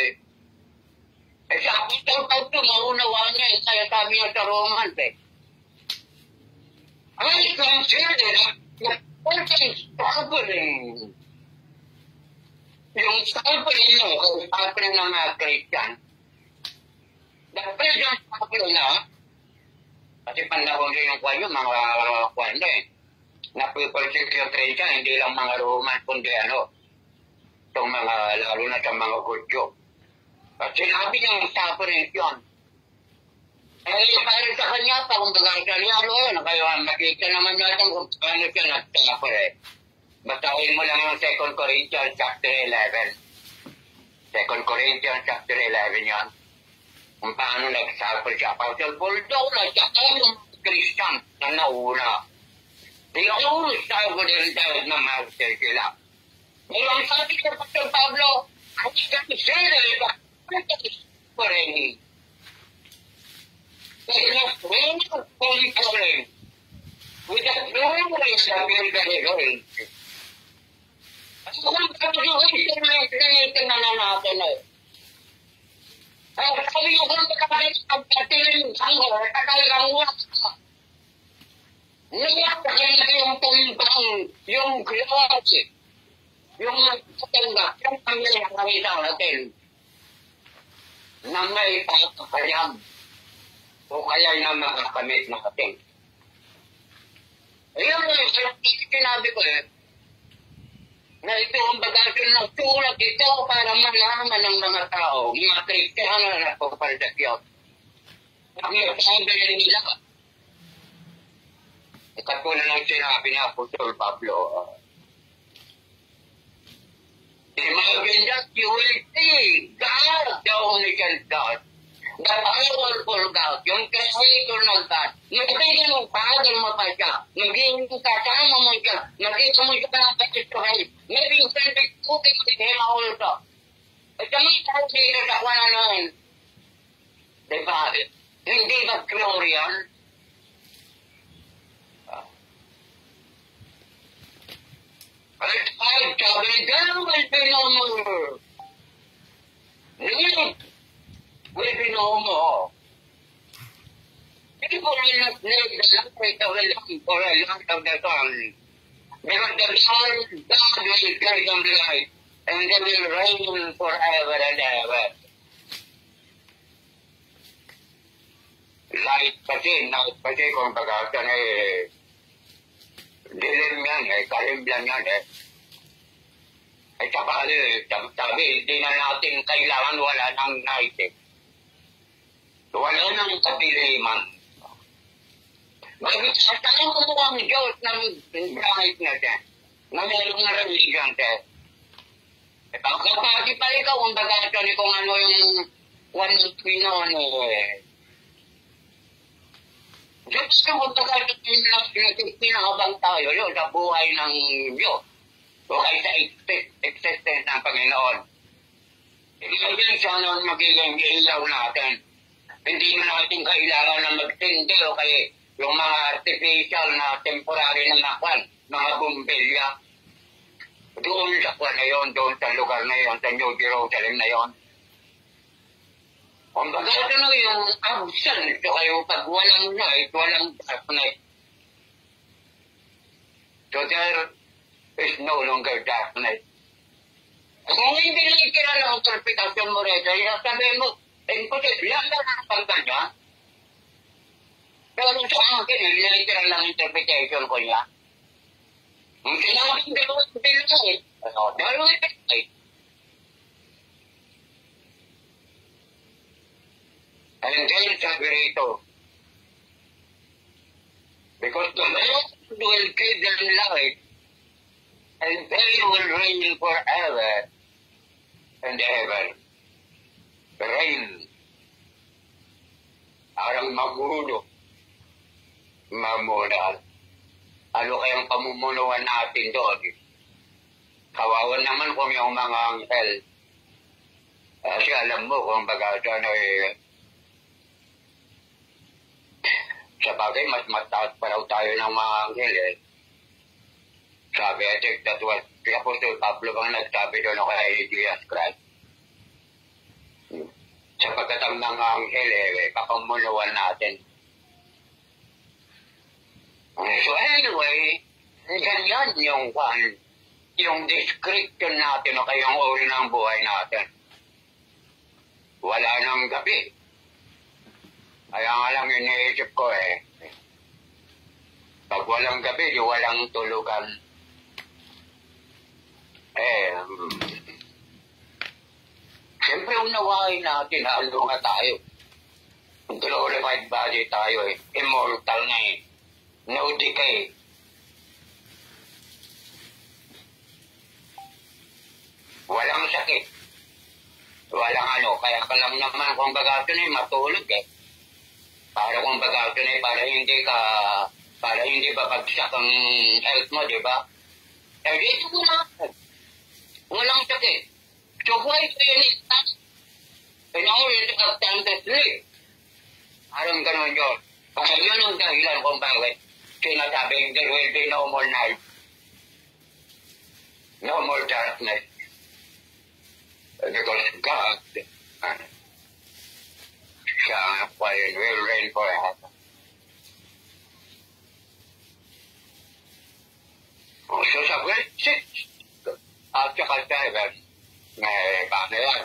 sa akitang tawto, maunawaan niya, kaya sabi niya sa Roman, I consider that person suffering yung suffering mo, kung suffering ng mga Christian, dahil yung suffering na, kasi panahon rin yung kwan yung mga kwan na na-persecute yung Christian, hindi lang mga Roman, kundi itong mga, lalo na sa mga Hudyo. At sinabi niyang suffering yun. Para sa kanya pa, kung bagang kalyalo yun, kayo makita naman natin kung paano siya nag-suffer. Basahin mo lang yung 2 Corinthians chapter 11. 2 Corinthians chapter 11 yan. Kung paano nag-suffer siya. Apostle Paul daw na siya yung Christian na nauna. They all suffer din dahil na master sila. Ngayon sabi ko Pastor Pablo, I can say that for any. They have friends of holy calling. With that very way that we're very good. Kung ito na natin sabi ko kung pagkakatilin ang kakalang wala. Niyak na yung tumbang, yung klase, yung magpatanggap, yung pamilya nakita natin na may pagkakayam o kaya na makakamit natin. Ayun sinabi ko na ito ang bagasyon ng sulat ito para malaman ng mga tao, mga Kristiyano na nagpapaldakyaw. Ang sabi nila, katulad ng sinabi ni Apostol Pablo, imagine that you will see God, the only God, the powerful God, yung creator ng God, magiging mo Father mo pa siya, magiging kasama mo siya, magiging mo siya ng pagkituhay, magiging perfect cooking mo din also. At kami tayo dito sa kwan naman, diba, hindi ba glorious? I've traveled down will be no more. Live will be no more. People will not live the life of a long for a long of the sun. Because the sun, God will give them life, and they will reign forever and ever. Light kasi kung pagkakatan dilim yan kahimblan yan Ay sabi, hindi na natin kailangan wala ng night Wala ng kapiliman. Bakit sa tayo mo ang Diyos ng night na siya, na mayroong religion siya. Kapag pa ikaw, kung bagatan kung ano yung one pinon Diyos ka kung bagatan pinakabang tayo yun sa buhay ng Diyos. O kaya sa existence ng Panginoon. Ibig siya noon magiging ilaw natin. Hindi na natin kailangan na magtindi o kaya yung mga artificial na temporary na nakwan, mga bumbilya. Doon sa kwan na yun, doon sa lugar na yun, sa New Jerusalem na yun. Kung baga na yung absent, so kayo pag walang night, walang darkness. So there is no longer darkness. Kung hindi na ikilala ang interpretasyon mo rin, sabihin mo, lang ang pagkanya. Pero sa akin, literal lang interpretation ko niya. Ang sinabing dalawang pinagay, dalawang pinagay. And then sabi rito, because the Lord will give them light, and they will reign forever and ever. Reign. Parang magulo. Mamunan. Ano kayang pamumunuan natin doon? Kawawan naman kung yung mga anghel. Kasi alam mo kung baga doon sa bagay, mas mataas pa raw tayo ng mga anghel Sabi, I think that was the Apostle Pablo bang nagsabi doon o kaya Jesus Christ. Sa pagkatang ng anghel, papamunuan natin. So anyway, ganyan yung yung description natin o kayong uri ng buhay natin. Wala nang gabi. Kaya nga lang iniisip ko pag walang gabi, di walang tulugan. Siyempre unawain natin, halo nga tayo. Glorified body tayo immortal na no decay. Walang sakit. Walang kaya ka lang naman kung baga ito na matulog Para kung baga ito na para hindi babagsak ang health mo, di ba? Dito ko na. Walang sakit. So why do you need that? Kailangan rin have time to sleep. Parang ganun yun. Kaya yun ang dahilan kung bakit sinasabing there will be no more night. No more darkness. Because God shall quiet will reign forever. So sa verse 6 at saka 7, paano yan?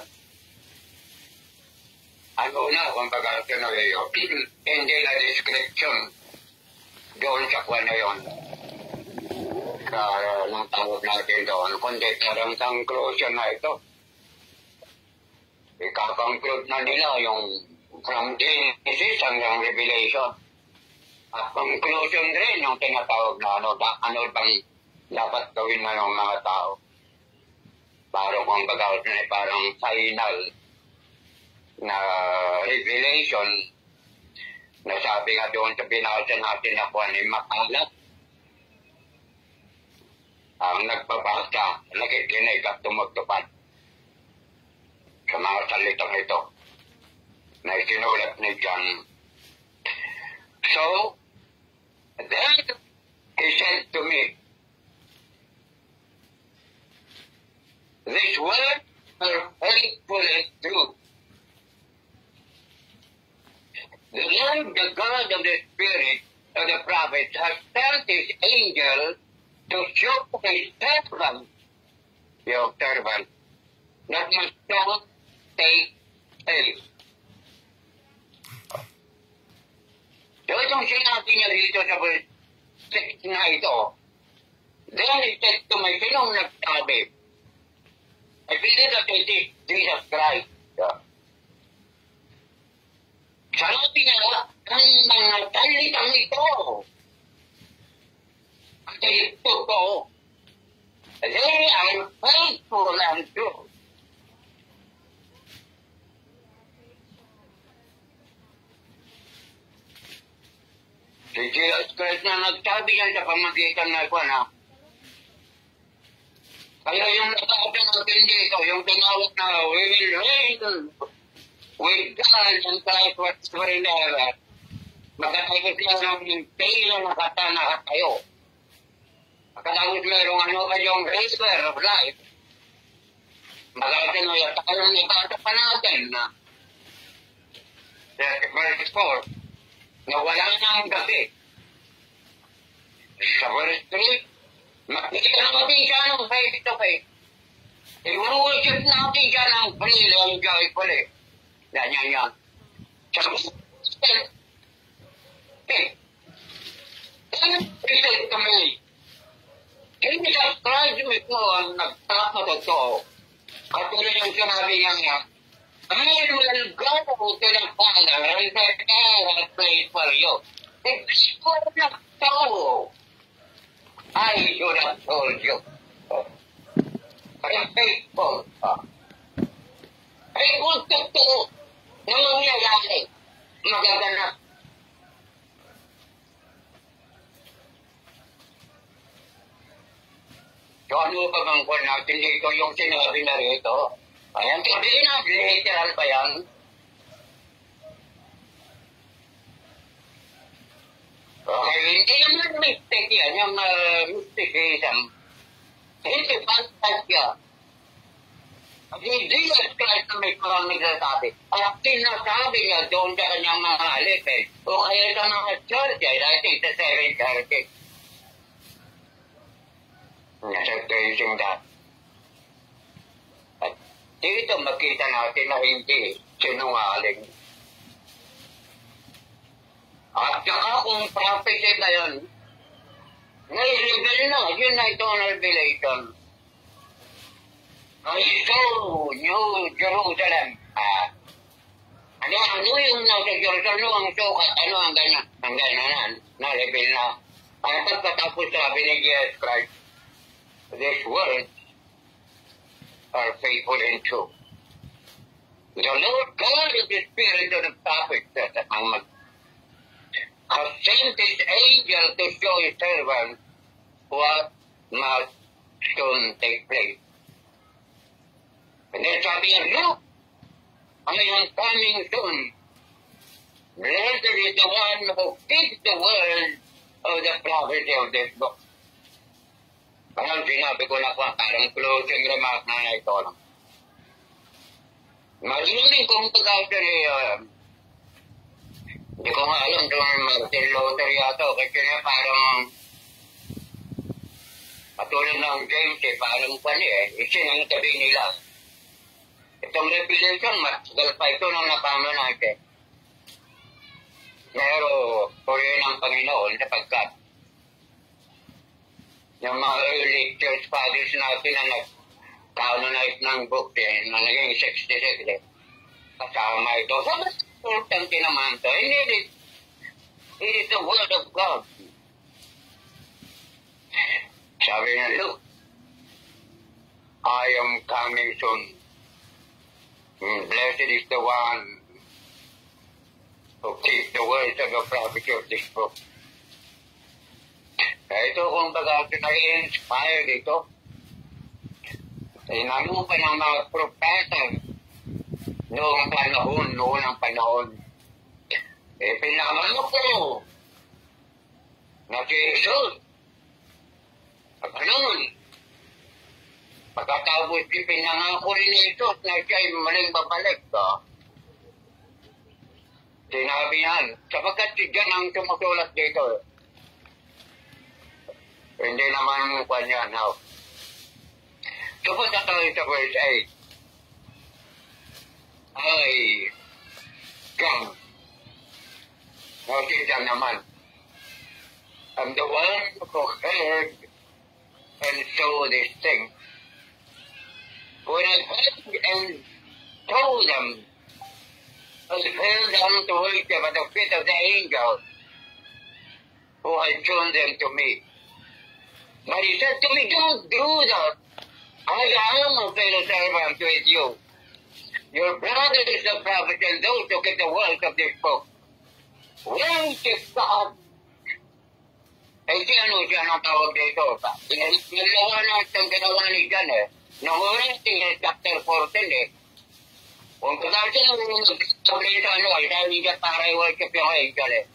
Ano na, kung baga hindi na description doon sa kwan na yun. Nang tawag natin doon, kundi parang conclusion na ito. Ika-conclude na nila yung from Genesis hanggang Revelation. At conclusion rin yung tinatawag na ano bang dapat gawin na ng mga tao. Parang kung baga parang final na revelation na sabi nga doon sa binasa natin na kung ano makalat. Ang nagbabasa, nakikinig at tumutupad sa mga salitang ito na isinulat ni John. So, then he said to me, "These words are faithful and true. The Lord, the God of the Spirit of the prophets, has sent his angel to show his servant, your servant, that must not take place." So itong sinabi niya dito sa verse 6 na ito, then he said to me, sinong nagsabi? I believe that it is Jesus Christ. Sabi niya, ang mga salitang ito, ay ito ko, they are faithful and true. Si Jesus Christ na nagsabi yan sa pamagitan na ito na, kaya yung nakasabi natin dito, yung tinawag na we will reign with God and Christ whatsoever. Magkatapos lang ng tayo na katana kayo. Magkatapos mayroong kayong razor of life. Magkatapos yung tayo na pa natin na verse 4 na wala nang gabi. Sa verse 3, makikita natin siya ng face to face. I-worship natin siya ng freely and joyfully. Ganyan yan. Sa Christ to me, hindi sa Christ ito ang nagtap na totoo. Katulad yung sinabi niya, I will go to the Father and prepare a place for you. If you would not follow, I should have told you. I am faithful. Faithful to na mangyayari. Magaganap. So ano pa bang kung natin dito yung sinabi na rito? Ayan, sabihin na, literal pa yan. Okay, hindi naman mistake yan, yung mysticism. Hindi fantasya. Hindi Jesus Christ na may parang nagsasabi. Ang sinasabi niya doon sa kanyang mga alipin, o kaya sa mga churches, I think the seven churches. Nasa tracing that. At dito makita natin na hindi sinungaling. At saka kung prophecy na yun, na-reveal na, yun na eternal revelation. I saw New Jerusalem. Ano yung nasa Jerusalem, ano ang sukat, ano ang ganyan? Ang ganyan na-reveal na. Ang pagkatapos sabi ni Jesus Christ, these words are faithful and true. The Lord God is the Spirit of the prophets that has sent his angel to show his servants what must soon take place. And then sabi niya, look, I am coming soon. Blessed is the one who keeps the word of the prophecy of this book. Parang sinabi ko na po, parang closing remark na ito lang. Maliming kong pag-auto ni, hindi ko nga alam kung Martin Luther yata, kasi niya parang, katulad ng James, parang pani isinangtabi nila. Itong revelation, matagal pa ito nang napano natin. Pero, puri ng Panginoon, sapagkat yung mga early church fathers natin na nag-canonize ng book na naging 66 kasama ito. So, mas importante naman ito. It is the word of God. Sabi niya, look, I am coming soon. Blessed is the one who keeps the words of the prophecy of this book. Ito kung baga na-inspire dito. Inano pa ng mga propeta noong panahon. Pinamano ko na si Jesus. At ganun, pagkatapos pinangako rin ni Jesus na siya'y maling babalik. Sinabi yan, sapagkat dyan ang sumusulat dito. Hindi naman mukha niya, no. Supunta tayo sa verse 8. Ay, come. Nakita naman. I'm the one who heard and saw this thing. When I heard and told them, I held them to worship at the feet of the angel who had shown them to me. But he said to me, don't do that. I am a fellow servant with you. Your brother is the prophet and those who keep the words of this book. Worship God. Eh, ano siya ng tawag dito? Nalawa natin ginawa ni John Nung chapter 14 Kung kasi sabi sa ay dahil niya para i-worship yung angel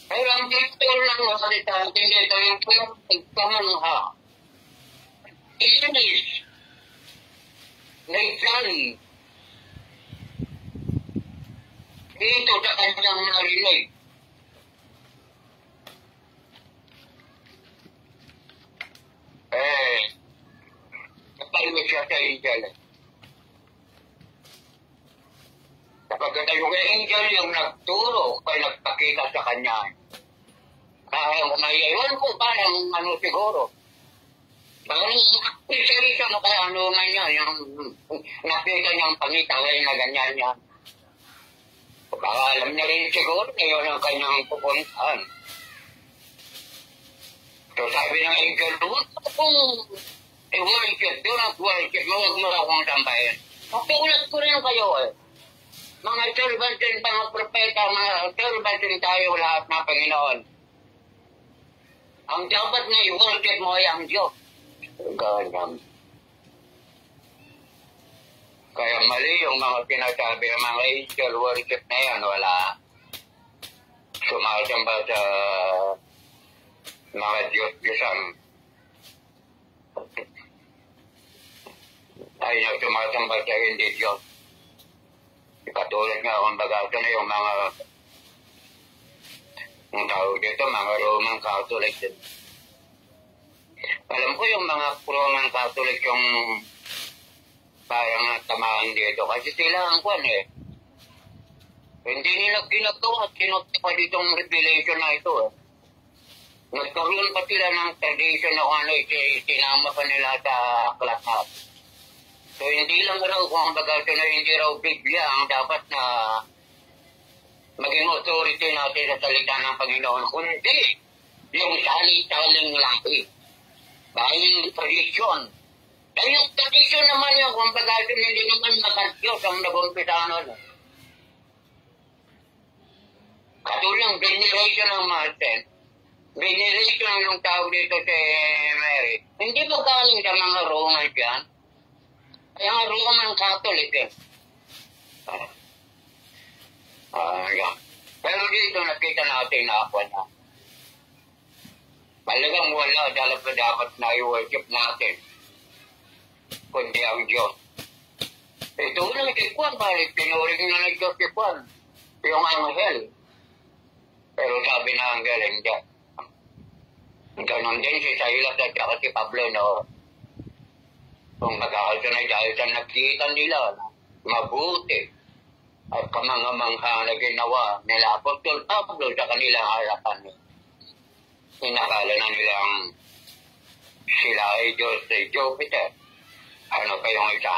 Pero ang dito lang ng salita, hindi ito yung pagkamangha. Inis. Naisan. Dito sa kanyang narinig. Kapag siya sa angel. Kapag yung angel yung nagturo, kaya nagpakita sa kanya. May iwan ko parang ano siguro. Parang isa mo kaya ano man yan, yung nakita niyang pangitaway na ganyan niya. Baka alam niya rin siguro na yun ang kanyang pupuntahan. So sabi ng angel, huwag kung i-worship, do not worship, huwag mo akong tambahin. Pakiulat ko rin kayo Mga servant din, mga propeta, mga servant din tayo lahat na Panginoon. Ang dapat na i-worship mo ay ang Diyos. Ganyan. Kaya mali yung mga sinasabi ng mga angel worship na yan, wala. Sumasamba sa mga Diyos-Diyosan. Ay na sumasamba sa hindi Diyos. Katulad nga kung baga ito na yung mga ang tawag dito, mga Roman Catholic din. Alam ko yung mga Roman Catholic yung parang tamaan dito. Kasi sila ang kwan eh. Hindi nila ginagawa at kinokta pa ditong revelation na ito eh. Nagkaroon pa sila ng tradition na kung ano, sinama pa nila sa aklat na. So hindi lang raw kung baga na hindi raw Biblia ang dapat na maging authority natin sa salita ng Panginoon. Kundi yung salitaling lahi. Dahil tradition. Dahil yung tradition naman yun, kung baga hindi naman makadyos ang nagumpisahan. Katulang veneration ng Martin. Veneration ng tawag dito si Mary. Hindi ba galing sa mga Roman yan? Kaya nga Roman Catholic eh. Yan. Pero dito nakita natin na ako na. Talagang wala dapat na i-worship natin. Kundi ang Diyos. Ito lang kikuan ba? Pinuring na nag-Diyos kikuan. Yung anghel. Pero sabi na anghel, hindi. Ganon din si Silas at saka si Pablo, no? Kung magkakasunay dahil sa nakita nila, mabuti at kamangamangha na ginawa nila Apostol Pablo sa kanilang harapan. Inakala na nilang sila ay Diyos ay Jupiter. Ano kayong isa?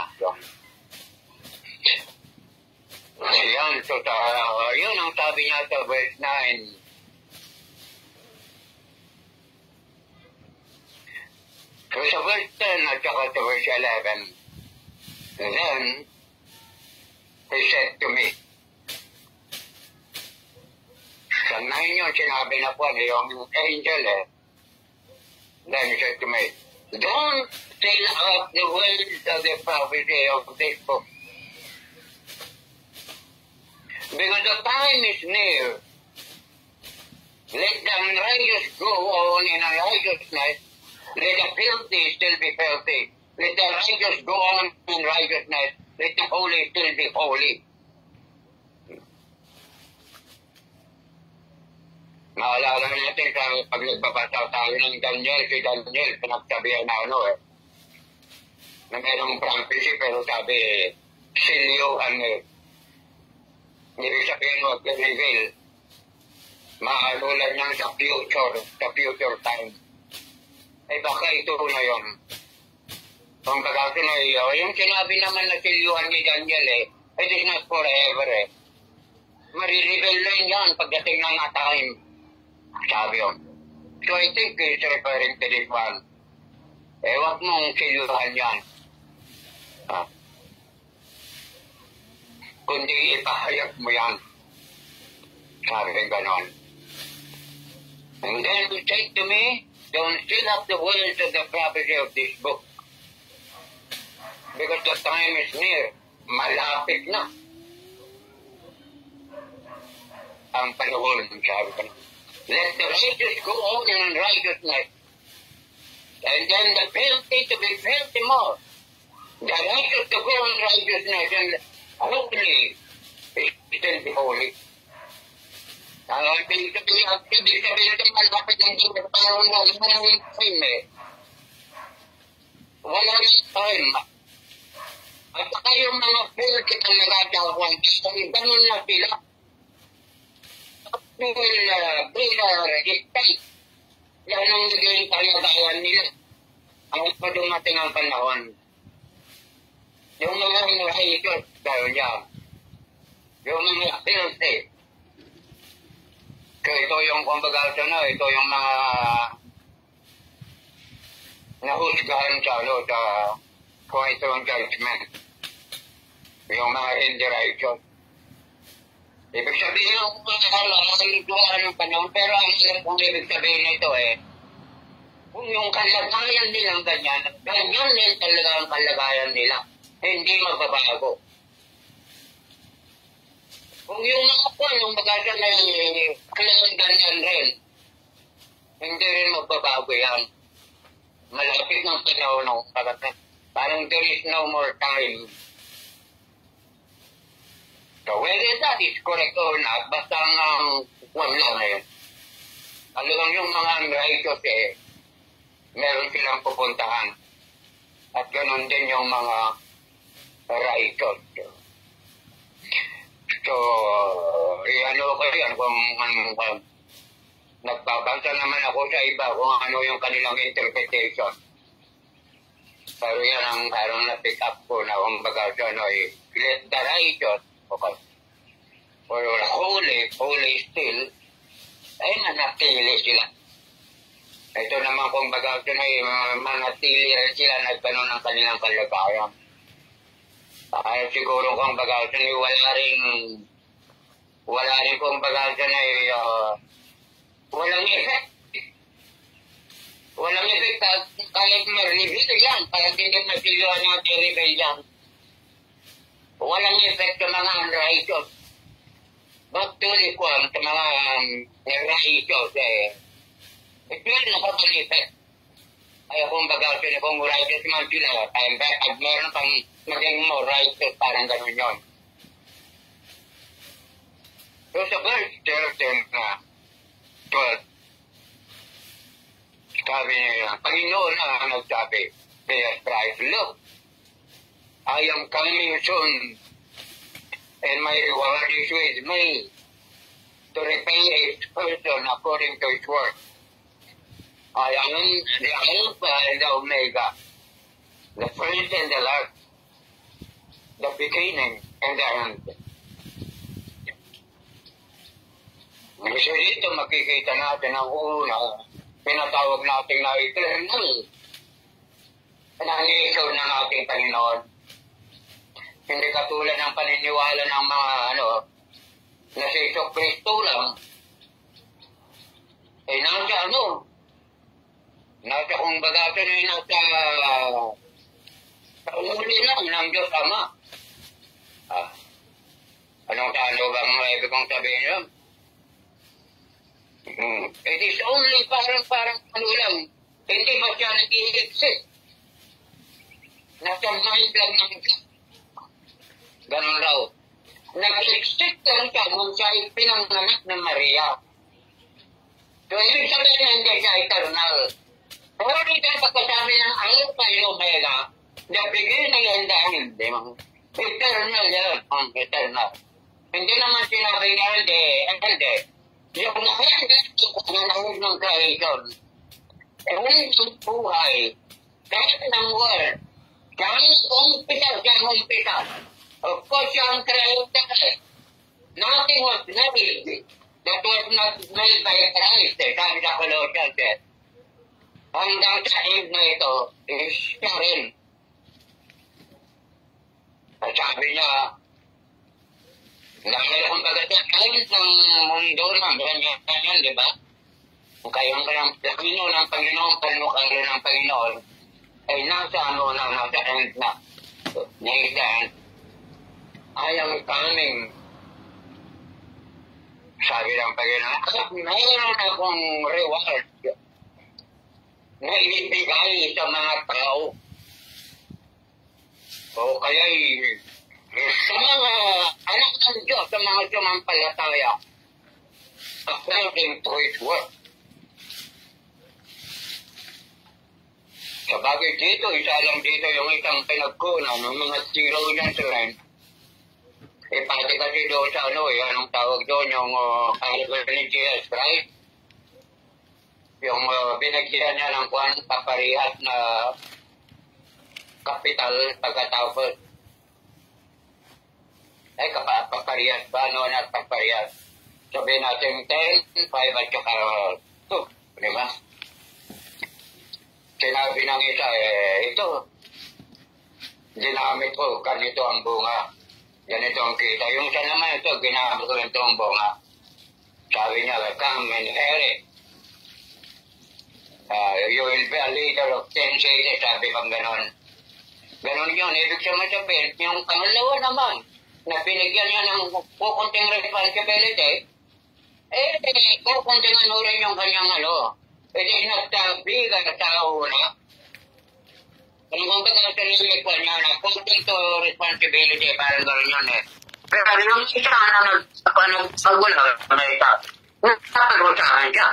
Yan, so yun ang sabi niya sa verse 9. So sa verse 10 at saka sa verse 11, then he said to me, sa 9 yun, sinabi na po yung angel eh. Then he said to me, don't fill up the words of the prophecy of this book. Because the time is near. Let the unrighteous go on in unrighteousness. Let the filthy still be filthy. Let the righteous go on in righteousness. Let the holy still be holy. Maalala natin sa pag nagbabasa tayo ng Daniel, si Daniel, pinagsabihan na na merong prophecy, pero sabi, silyohan ibig sabihin mo, reveal. Maalulan niya sa future time. Ay baka ito na yun. Kung pagkasunay, yung sinabi naman na silyohan ni Daniel it is not forever Marireveal lang yan pagdating ng time. Sabi yun. So I think it's referring to this one. Wag mong silyohan yan. Kundi ipahayag mo yan. Sabi ganon. And then he said to me, don't seal up the words of the prophecy of this book. Because the time is near. Malapit na. Ang panahon, sabi ko. Let the righteous go on in righteousness. And then the filthy to be filthy more. The righteous to go on righteousness and holy still be holy. Ibig sabihin malapit ng Diyos sa panahon na walang time Walang time. At saka yung mga filthy ang nagagawan, ganun na sila. State. Yan ang naging kalagayan nila. Ang dumating ang panahon. Yung mga righteous, gano'n yan. Yung mga filthy. So ito yung kumbaga ito yung mga nahusgahan sa kung ito yung judgment. Yung mga hindi righteous. Ibig sabihin yung kalagayan ng panahon, pero ang kung ibig sabihin nito kung yung kalagayan nilang ganyan din talaga ang kalagayan nila. Hindi magbabago. Kung yung mga po, yung bagay na kailangan ganyan rin, hindi rin magbabago yan. Malapit ng panahon, no? Parang there is no more time. So whether that is correct or not, basta ang one lang Talagang yung mga unrighteous meron silang pupuntahan. At ganun din yung mga writers. So, ano ko yan kung nagbabasa naman ako sa iba kung ano yung kanilang interpretation. Pero yan ang parang na-pick up ko na kumbaga sa ano let the righteous or holy still ay manatili sila. Ito naman kumbaga sa manatili rin sila nagkaroon ng kanilang kalagayan. Siguro kumbaga sa wala rin kumbaga sa walang effect. Walang effect kahit ma-reveal yan, kahit hindi masilihan natin reveal yan. Walang effect sa mga unrighteous. But to equal sa mga righteous it will not have an effect. Kaya kung baga kung righteous man sila, pag meron pang maging more righteous, parang gano'n yun. So sa verse 13 na 12, sabi niya, Panginoon ang nagsabi, Jesus Christ, look, I am coming soon, and my reward is with me, to repay each person according to his work. I am the Alpha and the Omega, the first and the last, the beginning and the end. So dito makikita natin ang una, pinatawag natin na eternal. Nangisaw ng ating Panginoon. Hindi katulad ng paniniwala ng mga na si Iso Kristo lang. Nasa kung bagatan ay nasa uli lang ng Diyos Ama. Anong talo bang ibig kong sabihin yun? It is only parang lang. Hindi ba siya nag-i-exist? Nasa mind lang ng Diyos. Ganun raw. Nag-exist lang siya nung siya pinanganak ng Maria. So, ibig sabihin na hindi siya eternal. Pero dito pagkasabi ng Alpha and Omega, the beginning and the end, eternal yan, eternal. Hindi naman sinabi niya, hindi. Yung nakayang ng creation, yung buhay, kahit ng world, kahit umpisa. Of course, yung creator, nothing was made that was not made by Christ, sabi sa Colossians. Hanggang sa end na ito, is siya rin. At sabi niya, dahil kung baga sa end ng mundo ng ganyan, di ba? Kung kayong plano ng Panginoon, panukalo ng Panginoon, ay nasa end na. Nathan, I am coming. Sabi ng Panginoon, mayroon akong reward na ibibigay sa mga tao. O kaya sa mga anak ng Diyos, sa mga sumampalataya, according to His work. Sa bagay dito, isa lang dito yung isang pinagkunan ng mga zero niyan sa line. Pati kasi doon sa anong tawag doon, yung Bible ni Jesus Christ. Yung binagyan niya ng paparihas na kapital pagkatapos. Paparihas ba? At paparihas. Sabihin natin 10, 5 at saka 2. Di ba? Sinabi ng isa, ito, ginamit ko, ganito ang bunga. Ganito ang kita. Yung isa naman ito, ginamit ko ito ang bunga. Sabi niya, come and hear it. You will be a leader of 10 cities, sabi pang ganon. Ganon yun. Ibig sabihin, yung pangalawa naman, na binigyan niya ng kukunting responsibility, kukunting rin yung kanyang it is not big at sa una. Kung baga sa limit po niya na kunting to responsibility, parang gano'n yun Pero yung isa na nagpagwala na isa, nagpaparusahan siya.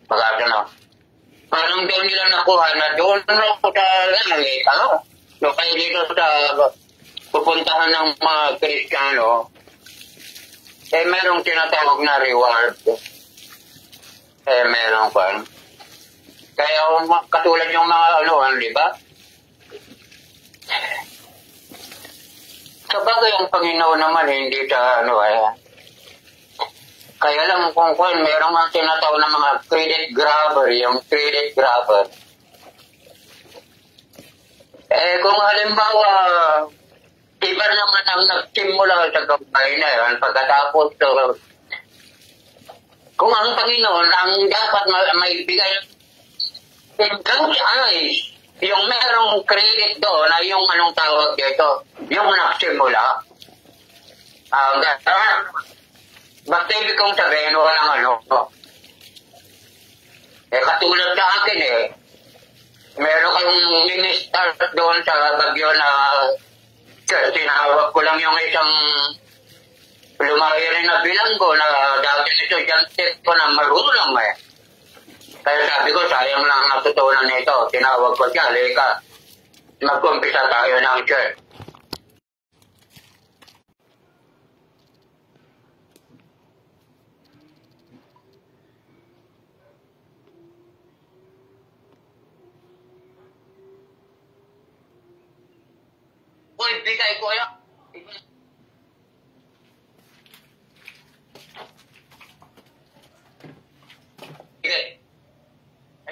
Pagkata Parang doon nila nakuha na doon na po sa langit, ano? So, kaya dito sa pupuntahan ng mga Kristiyano, eh, merong tinatawag na reward. Eh, merong pa. Kaya katulad yung mga anuhan, di ba? Sabagay ang Panginoon naman, hindi sa ano kaya lang kung merong mga tinatawag na mga credit grabber, yung credit grabber. Eh, kung halimbawa, iba naman ang nagsimula sa gabay na yan, pagkatapos kung ang Panginoon ang dapat may bigay ay yung merong credit doon ay yung anong tawag dito, yung nagsimula. Basta ibig kong sabihin, walang ano. Eh, katulad sa akin meron kang minister doon sa Bagyo na tinawag ko lang yung isang lumaki rin na bilanggo na dati estudyante ko na marunong Kaya sabi ko, sayang lang natutunan nito. Tinawag ko siya, Leka, mag-umpisa tayo ng church. Bigay ko yan.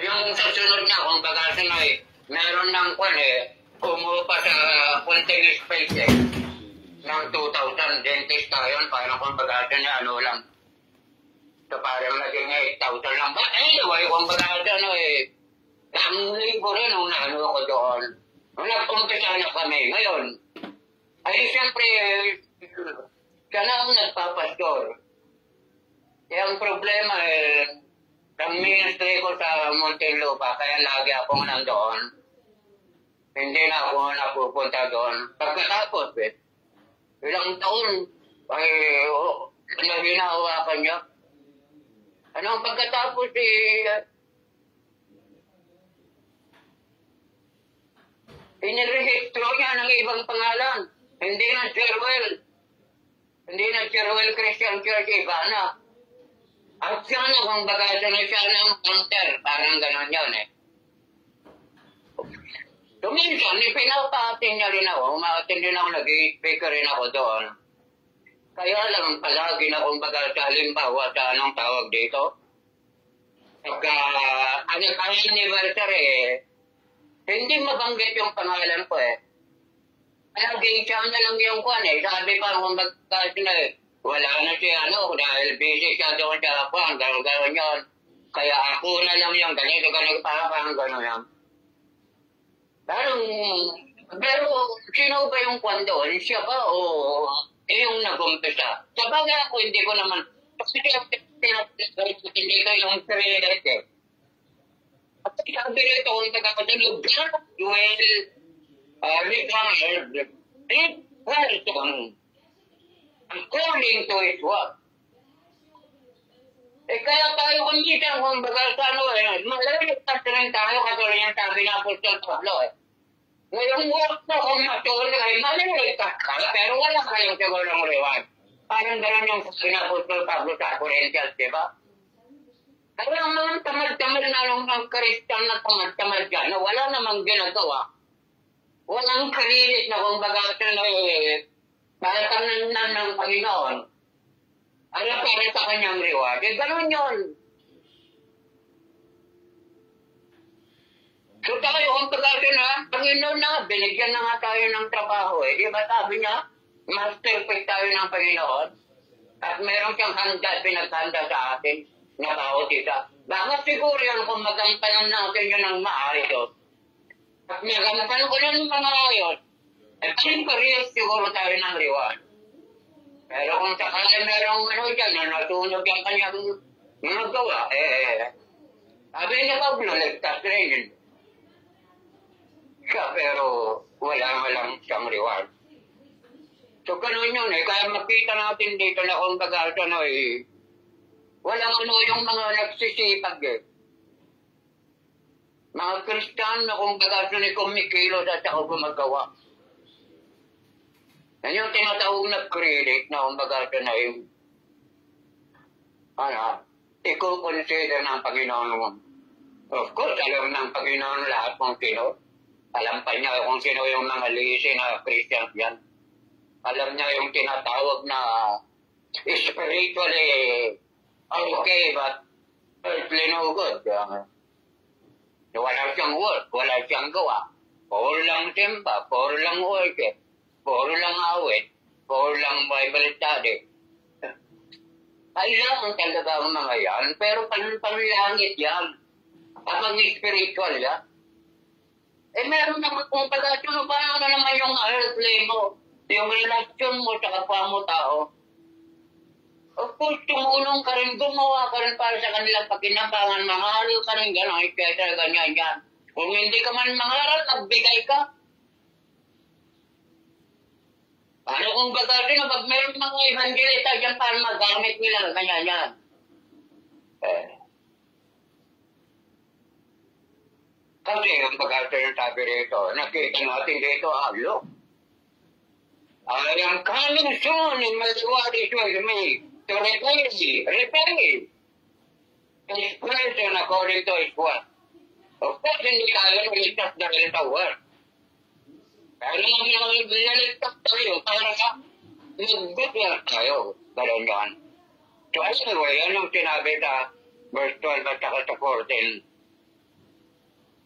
Yung susunod niya, kung bagasan na meron ng umupa sa konting space ng 2,000 dentist tayo, parang kung bagasan niya, ano lang. So parang naging 8,000 lang. But anyway, kung bagasan ang libo rin nung naano ko doon. Nung nag-umpisa na kami ngayon, ay siyempre, siya na ang nagpapastor. Kaya ang problema ang ministry ko sa Muntinlupa, kaya lagi akong nandoon. Hindi na ako napupunta doon. Pagkatapos, ilang taon, ay, hinahawakan niya. Anong pagkatapos, inirehistro niya ng ibang pangalan. Hindi na Cherwell. Hindi na Cherwell Christian Church, iba na. At siya na kung bagay na siya ng counter, parang gano'n yun Tuminsan, pinapaatin niya rin ako. Umaatin din ako, nag-i-speaker rin ako doon. Kaya lang, palagi na kung bagay sa halimbawa sa anong tawag dito. Pagka, anniversary hindi mabanggit yung pangalan ko Kaya siya na lang yung sabi pa kung bagay wala na siya, dahil busy siya doon sa gano'n yun. Kaya ako na lang yung ganito, parang gano'n yan. Pero, sino ba yung doon? Siya ba o yung nag-umpisa? Sa bagay ako, hindi ko naman, hindi ko yung sarili At sabi nito, kung taga-katulog, according to his work. Kaya tayo kunjitan kung bagal sa malaligtas rin tayo katulad yung sabi na Apostol Pablo Ngayong work na kung matuloy malaligtas ka, pero wala kayong sigurong reward. Parang gano'n yung sabi na Apostol Pablo sa Corinthians, di ba? Kaya naman tamad-tamad na lang ng Christian na tamad-tamad dyan, wala namang ginagawa. Walang karilit na kung bagal sa para ng Panginoon. Para sa kanyang reward. Gano'n yun. So tayo, kung pagkasi Panginoon na, binigyan na nga tayo ng trabaho Di ba sabi niya, masterpiece tayo ng Panginoon. At meron siyang pinaghanda sa atin na bawat isa. Bakit siguro yan kung magampanan natin yun ng maayos. At magampanan ko ng mga ayos. At siyempre, siguro tayo ng reward. Pero kung sakali merong dyan na natunog yung kanyang mga gawa, sabi niya Pablo, ligtas rin. Siya, pero walang siyang reward. So, ganun yun kaya makita natin dito na kung bagalsa walang yung mga nagsisipag Mga Kristiyano na kung baga ni kumikilos at saka gumagawa. Yan yung tinatawag na credit na kung baga na yung i-consider ng Panginoon mo. Of course, alam ng Panginoon lahat kung sino. Alam pa niya kung sino yung mga lisi na Christian yan. Alam niya yung tinatawag na spiritually okay, but earthly no good. Wala siyang work, wala siyang gawa. Puro lang simba, puro lang worship, puro lang awit, puro lang Bible study. Kailangan talaga ang mga yan, pero panlangit yan. Kapag spiritual yan. Meron naman kung pag-atyo, paano naman yung earthly mo, yung relasyon mo sa kapwa mo tao. Of course, tumulong ka rin, gumawa ka rin para sa kanilang pagkinabangan, mangaral ka rin, gano'n, etc. ganyan yan. Kung hindi ka man mangaral, nagbigay ka. Ano kung bagay na pag mayroon mga evangelista dyan para magamit nila, ganyan yan. Kasi yung bagay na sabi rito, nakita natin dito, look, I am coming soon in my word is with me to repay his person according to his word. Of course, hindi tayo naliligtas dahil sa word. Pero nang naliligtas tayo para sa mag-good work tayo. Ganun yan. So anyway, yan yung sinabi sa verse 12 at saka sa 14.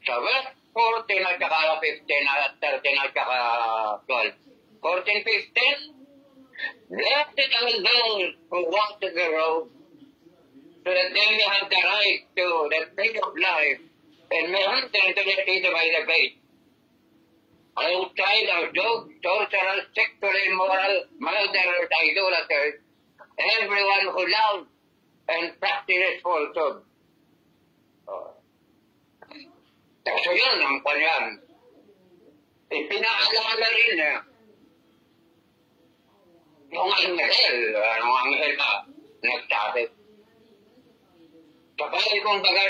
Sa verse 14 at saka 15 at 13 at saka 12. 14, 15, blessed are those who walk the road, so that they may have the right to the tree of life, and may enter into the city by the gate. Outside are dogs, sorcerers, sexually immoral, murderers, idolaters, everyone who loves and practices falsehood. So yun ang kanyan. Ipinaalala rin yung anghel na nagsabi. Kapag kung bagay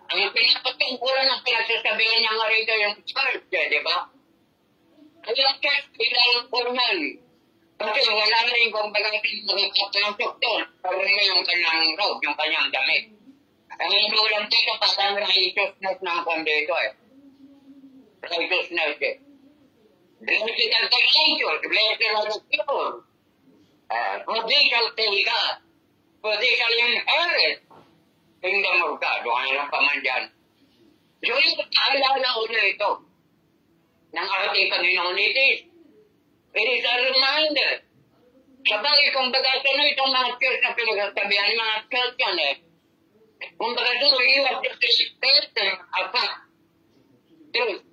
ang pinapatungkulan ng pinagsasabihan niya nga rito yung church, di ba? Kaya church, kailangan formal. Kasi wala rin kung bagay nakapasok doon. Pero yung kanyang robe, yung kanyang damit. Ang inulang dito, parang righteousness ng kondito righteousness Blessed are the angels, blessed are the pure. For they shall see God. For they shall inherit kingdom of God. O ano pa man dyan. So yung paalala ko na ito ng ating Panginoon itis. It is a reminder. Sabagay kung baga ito itong mga church na pinagsasabihan, mga church yan kung baga ito, you have to respect them apart. Truth.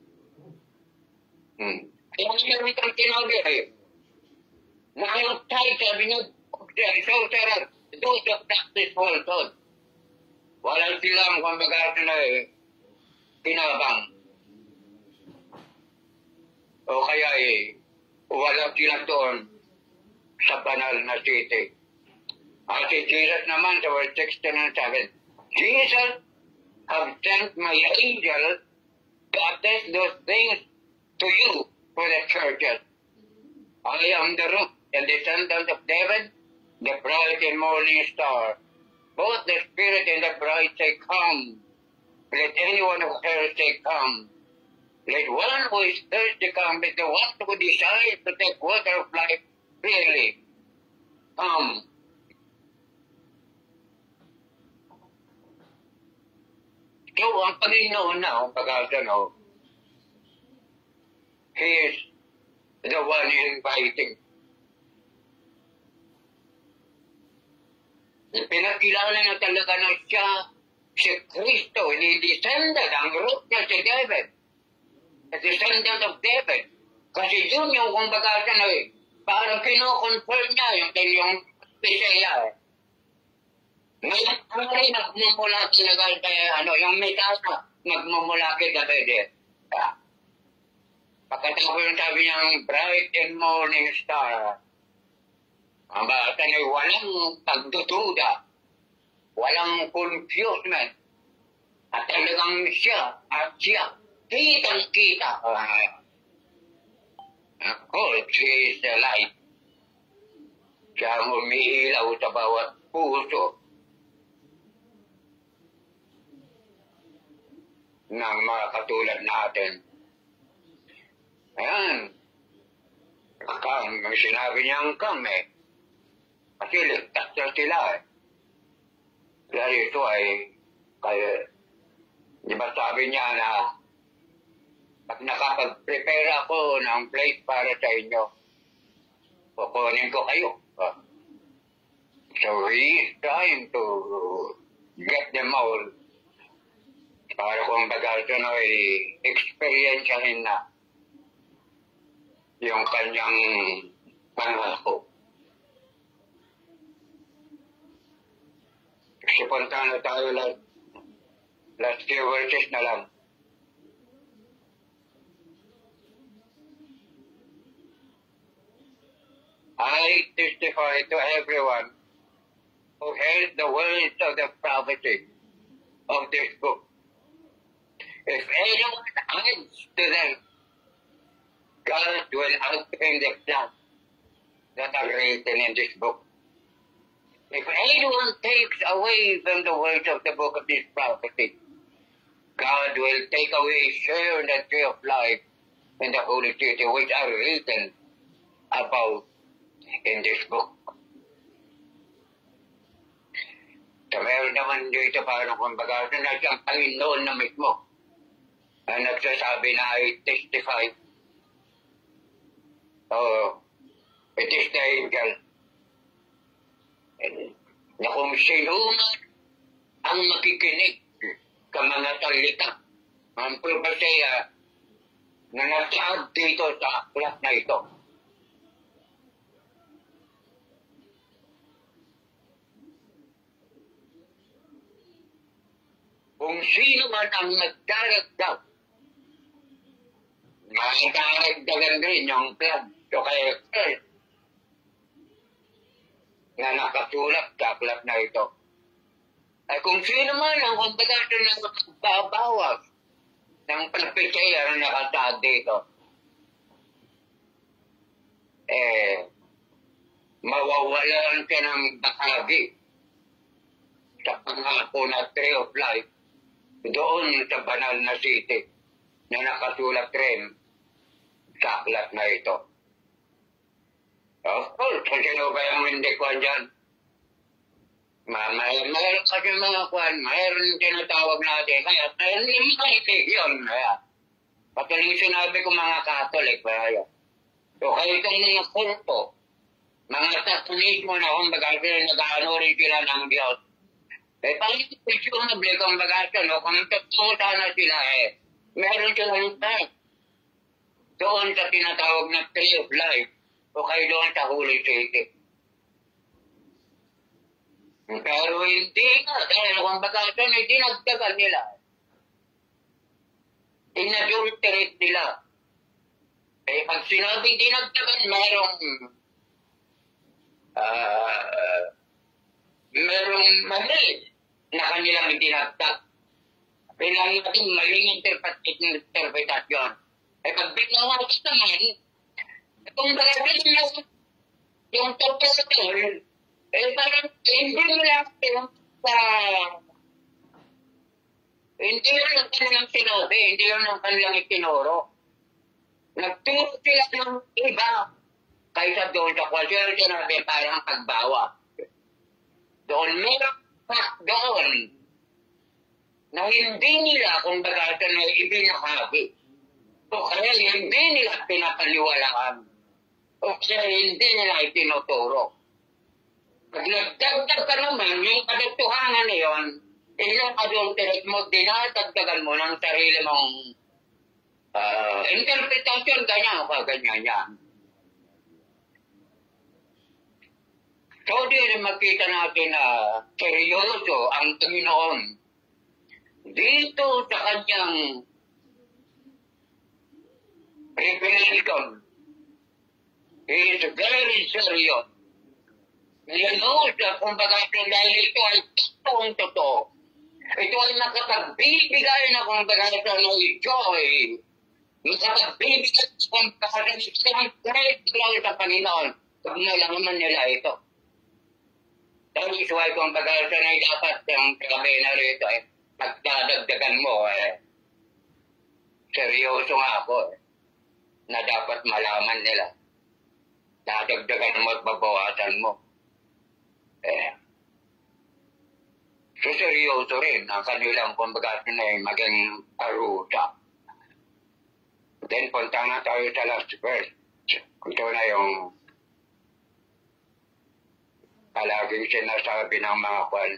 Kaya meron itong tinawag na outside sabi nyo, sorcerer, those who practice falsehood. Walang silang kung baga na pinabang. O kaya walang sila doon sa banal na city. At si Jesus naman sa verse 16 and 7, Jesus have sent my angel to attest those things to you for the churches. I am the root and descendant of David, the bright and morning star. Both the Spirit and the bride say, come. Let anyone who hears say, come. Let one who is thirsty come, let the one who desires to take water of life freely come. So, ang Panginoon na, ang pag-asano, He is the one inviting. Pinakilala na talaga na siya, si Kristo, ni-descendant, ang root niya si David. The descendant of David. Kasi yun yung kung baga na parang kino-confirm niya yung Isaiah. Ngayon, ano rin nagmumula talaga yung metasa, nagmumula kay David. Pagkatapos yung sabi niyang bright and morning star, ang bata na walang pagdududa, walang confusion, Talagang siya at siya, kitang-kita. Ako, she is the light. Siya ang umiilaw sa bawat puso ng mga katulad natin. Ayan. Ang sinabi niyang kami, kasi ligtas na sila eh. Kaya ito ay, di ba sabi niya na pag nakapag-prepare ako ng place para sa inyo, kukunin ko kayo. So he is trying to get them all para kung baga ito na i-experienceahin na yung kanyang pangako. Kasi punta na tayo last few verses na lang. I testify to everyone who hears the words of the prophecy of this book. If anyone adds to them, God will outbring the plans that are written in this book. If anyone takes away from the words of the book of this prophecy, God will take away share in the tree of life in the holy city, which are written about in this book. So, meron naman dito parang kumbaga na siyang Panginoon na mismo na nagsasabi na I testify. It is the angel. Na kung sino ang makikinig ka mga salita ang propesya na nasaad dito sa aklat na ito. Kung sino man ang nagdaragdag, madaragdagan rin yung plan. So kaya na nakasulat sa aklat na ito. Ay kung sino man ang kumbaga na magbabawas ng pagpitsaya na nakasaad dito, mawawalan ka ng bahagi sa pangako na tree of life doon sa banal na city na nakasulat rin sa aklat na ito. Of course, kung sino ba yung hindi kwan dyan? Mayroon kasi mga kwan, mayroon tinatawag natin, kaya hindi makitig yun. Patuloy sinabi ko mga Katolik, kaya. So, kayo itong mga kulto, mga satanismo na kung baga nag-ano rin sila ng Diyos. Pag-isumable kung baga no, kung totoo sana sila meron silang time. Doon sa tinatawag na tree of life, o kayo doon sa Holy City. Pero hindi nga, dahil kung baga dinagdagan nila. Inadulterate nila. Pag sinabing dinagdagan, merong mali na kanilang dinagdag. Kailangan natin maling interpretasyon. Pag binawas naman, kung talagang yung totoo, parang hindi lang hindi yun ang kanilang sinabi, hindi yun ang kanilang itinuro. Nagturo sila ng iba kaysa doon sa kwasyon sinabi parang pagbawa. Doon meron doon na hindi nila kung baga na ibinahagi. O kaya hindi nila pinapaliwalaan. O kaya hindi nila itinuturo. Pag nagdagdag ka naman, yung katotohanan na yun, ilang adulterate mo, dinadagdagan mo ng sarili mong interpretasyon, ganyan o kaganyan yan. So, din makita natin na seryoso ang Panginoon dito sa kanyang revelation. He is very serious. Yan o, kumbaga dahil ito ay totoong totoo. Ito ay nakapagbibigay na kumbaga ng joy. Nakapagbibigay na kumbaga ng isang great lang sa Panginoon. Kung nalaman nila ito. That is why kumbaga sa na dapat yung sabi na rito magdadagdagan mo seryoso nga ako na dapat malaman nila. Dadagdagan mo at babawasan mo. So seryoso rin ang kanilang kumbaga na maging aruta. Then punta na tayo sa last verse. Ito na yung palaging sinasabi ng mga kwan.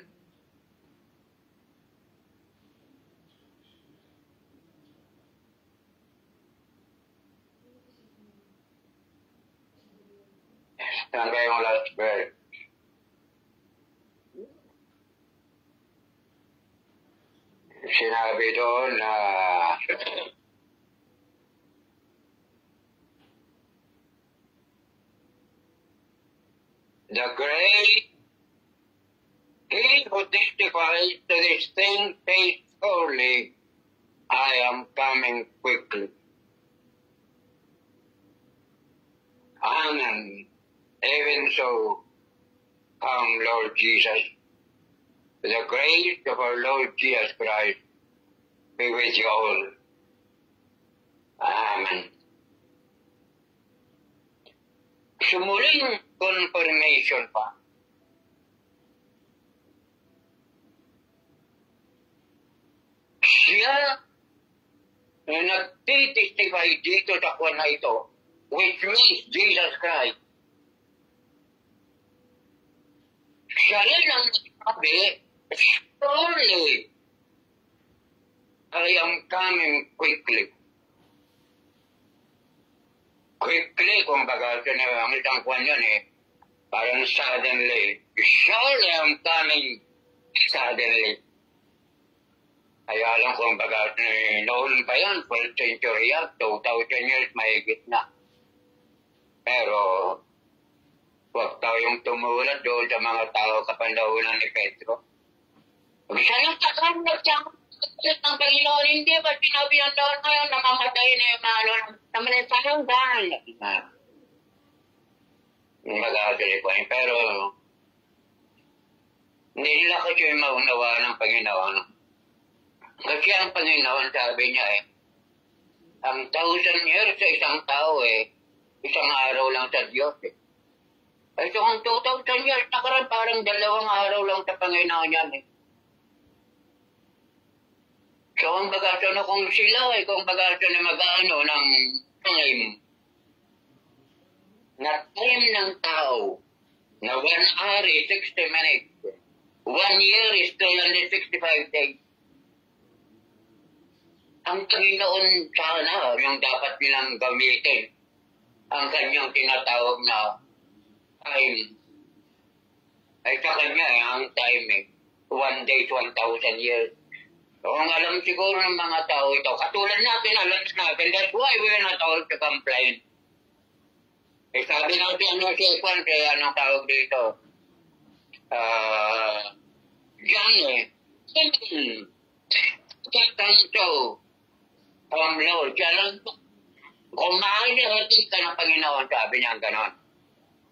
Hanggang yung last verse. Sinabi doon na the great he who testifies to this thing says surely, I am coming quickly. Amen. Even so, come Lord Jesus. The grace of our Lord Jesus Christ be with you all. Amen. Sumuling confirmation pa. Siya na nagtitestify dito sa kwan na ito, which means Jesus Christ. Siya rin ang nagsabi, surely, I am coming quickly. Quickly, kumbaga, ang isang kwan yun parang suddenly. Surely, I am coming suddenly. Kaya lang kumbaga, noon pa yan, 12th century yan, 2,000 years mahigit na. Pero, huwag tayong tumulad doon sa mga tao kapandahunan ni Pedro. Siya lang takang nagsangkot ng Panginoon, hindi ba sinabi yan doon ngayon, namamatay na yung mga naman yung parang dahil. Magagali po yun. Pero, hindi nila kasi maunawa ng Panginoon. Kasi ang Panginoon sabi niya ang 1,000 years sa isang tao isang araw lang sa Diyos Ito ang 2,000 years nakaraan, parang 2 araw lang sa Panginoon yan So, ang bagasa na kung sila kung bagasa na mag-ano ng time, na time ng tao, na 1 hour is 60 minutes, 1 year is 365 days. Ang Panginoon sana, yung dapat nilang gamitin, ang kanyang tinatawag na time. Ay sa kanya, ang time 1 day, 1,000 years. So, ang alam siguro ng mga tao ito, katulad natin, alam natin, that's why we're not all to complain. Sabi natin, si Juan, kaya anong tawag dito? Yan Katanto, Lord, kaya lang, kumain natin ka ng Panginoon, sabi niya gano'n.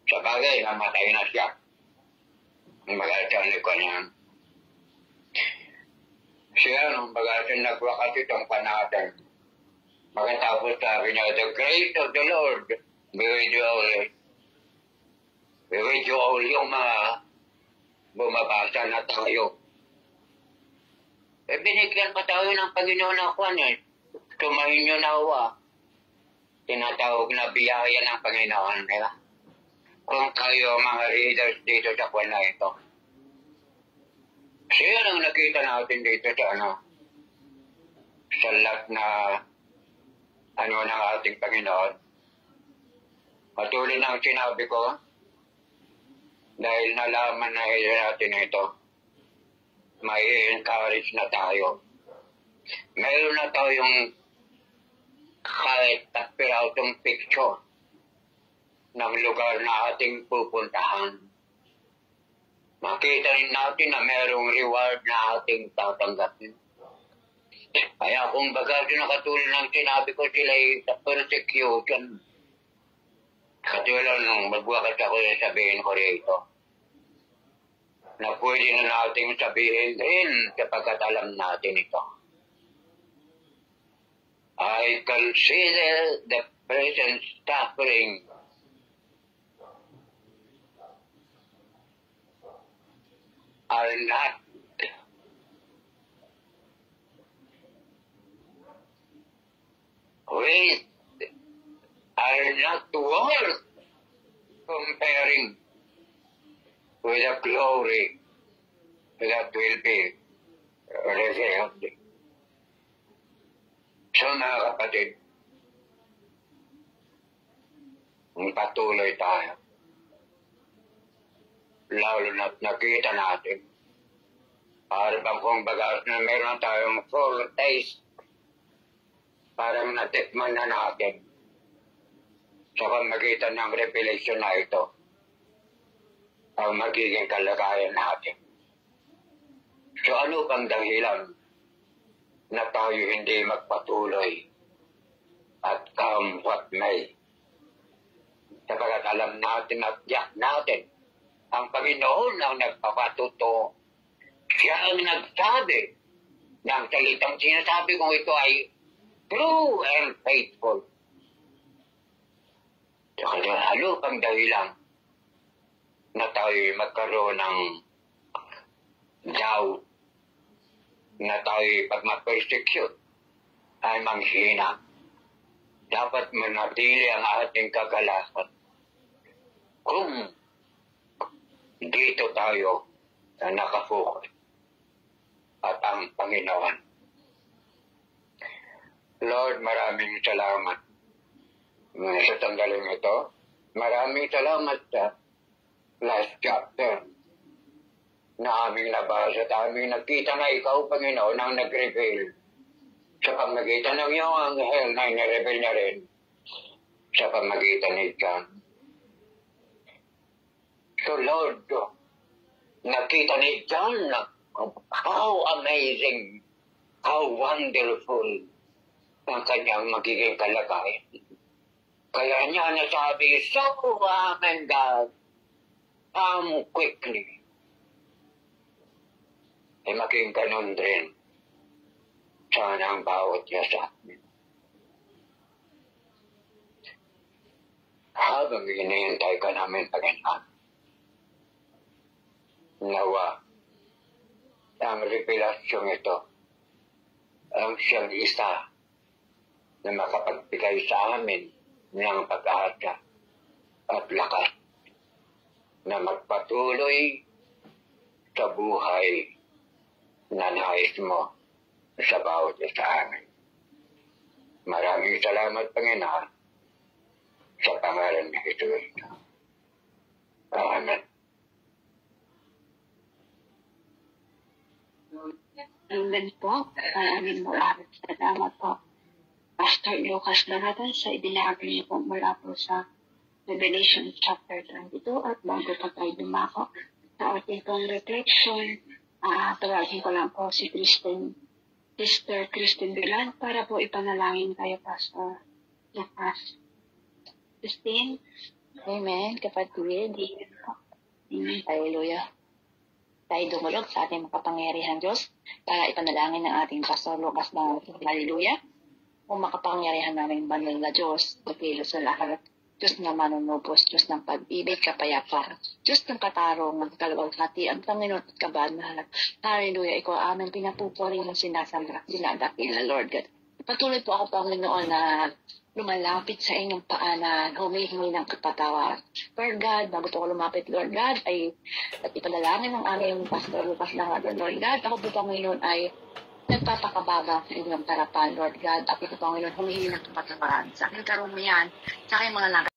Sa bagay, namatay na siya. Magalatan ni Kanyang. Siya, nung bagasyon nagwakas itong panatan. Magkatapos sabi niya, the grace of the Lord be with you all. Be with you all yung mga bumabasa na tayo. Binigyan pa tayo ng Panginoon ng Juan Tumahin nyo na uwa. Tinatawag na biyaya ng Panginoon, diba? Kung tayo mga readers dito sa Juan na ito. Siya lang nakita natin dito sa lahat na ng ating Panginoon. Patuloy na ang sinabi ko, dahil nalaman na natin ito, may encourage na tayo. Mayroon na tayong kahit aspirautong picture ng lugar na ating pupuntahan. makita rin natin na merong reward na ating tatanggapin. Kaya kung baga nakatulad ng sinabi ko sila sa persecution, katulad nung magwakas ako sabihin ko rito, na pwede na natin sabihin din kapag alam natin ito. I consider the present suffering are not worth comparing with the glory that will be revealed. So mga kapatid, patuloy tayo. Lalo na't nakita natin. Para bang kung bagas na meron tayong foretaste, parang natikman na natin sa pamagitan ng revelation na ito ang magiging kalagayan natin. So ano bang dahilan na tayo hindi magpatuloy at come what may? Sapagat alam natin at yak natin ang Panginoon ang nagpapatuto. Siya ang nagsabi ng salitang sinasabi kong ito ay true and faithful. So, ano pang dahilan na tayo magkaroon ng doubt na tayo pag ma-persecute ay manghina. Dapat manatili ang ating kagalakan. Kung dito tayo na nakafocus at ang Panginoon. Lord, maraming salamat sa sandaleng ito. Maraming salamat sa last chapter na aming nabasa at aming nakita na ikaw, Panginoon, ang nag-reveal sa pamagitan ng iyong anghel na inireveal niya rin sa pamagitan ni John. So Lord, nakita ni John na how amazing, how wonderful ang kanyang magiging kalagayan. Kaya niya nasabi, so amen God, come quickly. Ay maging ganun rin sana ang bawat niya sa amin. Habang hinihintay ka namin, Panginoon, nawa ang revelasyong ito ang siyang isa na makapagbigay sa amin ng pag-asa at lakas na magpatuloy sa buhay na nais mo sa bawat isa amin. Maraming salamat, Panginoon, sa pangalan ni Jesus. Amen. Amen po. Maraming salamat po, Pastor Lucas Daratan, sa ibinahagi niyo po mula po sa Revelation chapter 22. At bago pa tayo dumako sa ating pong reflection, tawagin ko lang po si Sister Christine Bilan para po ipanalangin tayo, Pastor Lucas. Christine? Amen, kapatid. Amen. Hallelujah. Tayo dumulog sa ating makapangyarihan Diyos para ipanalangin ng ating Pastor Lucas ng Hallelujah. O makapangyarihan namin banal na Diyos, magkilo sa lahat. Diyos na manunubos, Diyos ng pag-ibig, kapayapaan, Diyos ng katarong, magkalawalhati, ang Panginoon at kabanal. Hallelujah, ikaw aming pinapupuri ng sinasambra, dinadakil na Lord God. Patuloy po ako, Panginoon, na lumalapit sa inyong paanan, humihingi ng kapatawaran. Lord God, bago po ako lumapit, Lord God, ay at ipanalangin ng aming Pastor Lucas ng Lord God. Ako po, Panginoon, ay nagpapakababa sa inyong tarapan, Lord God. At ito, Panginoon, humihingi ng kapatawaran sa aking karumihan, sa aking mga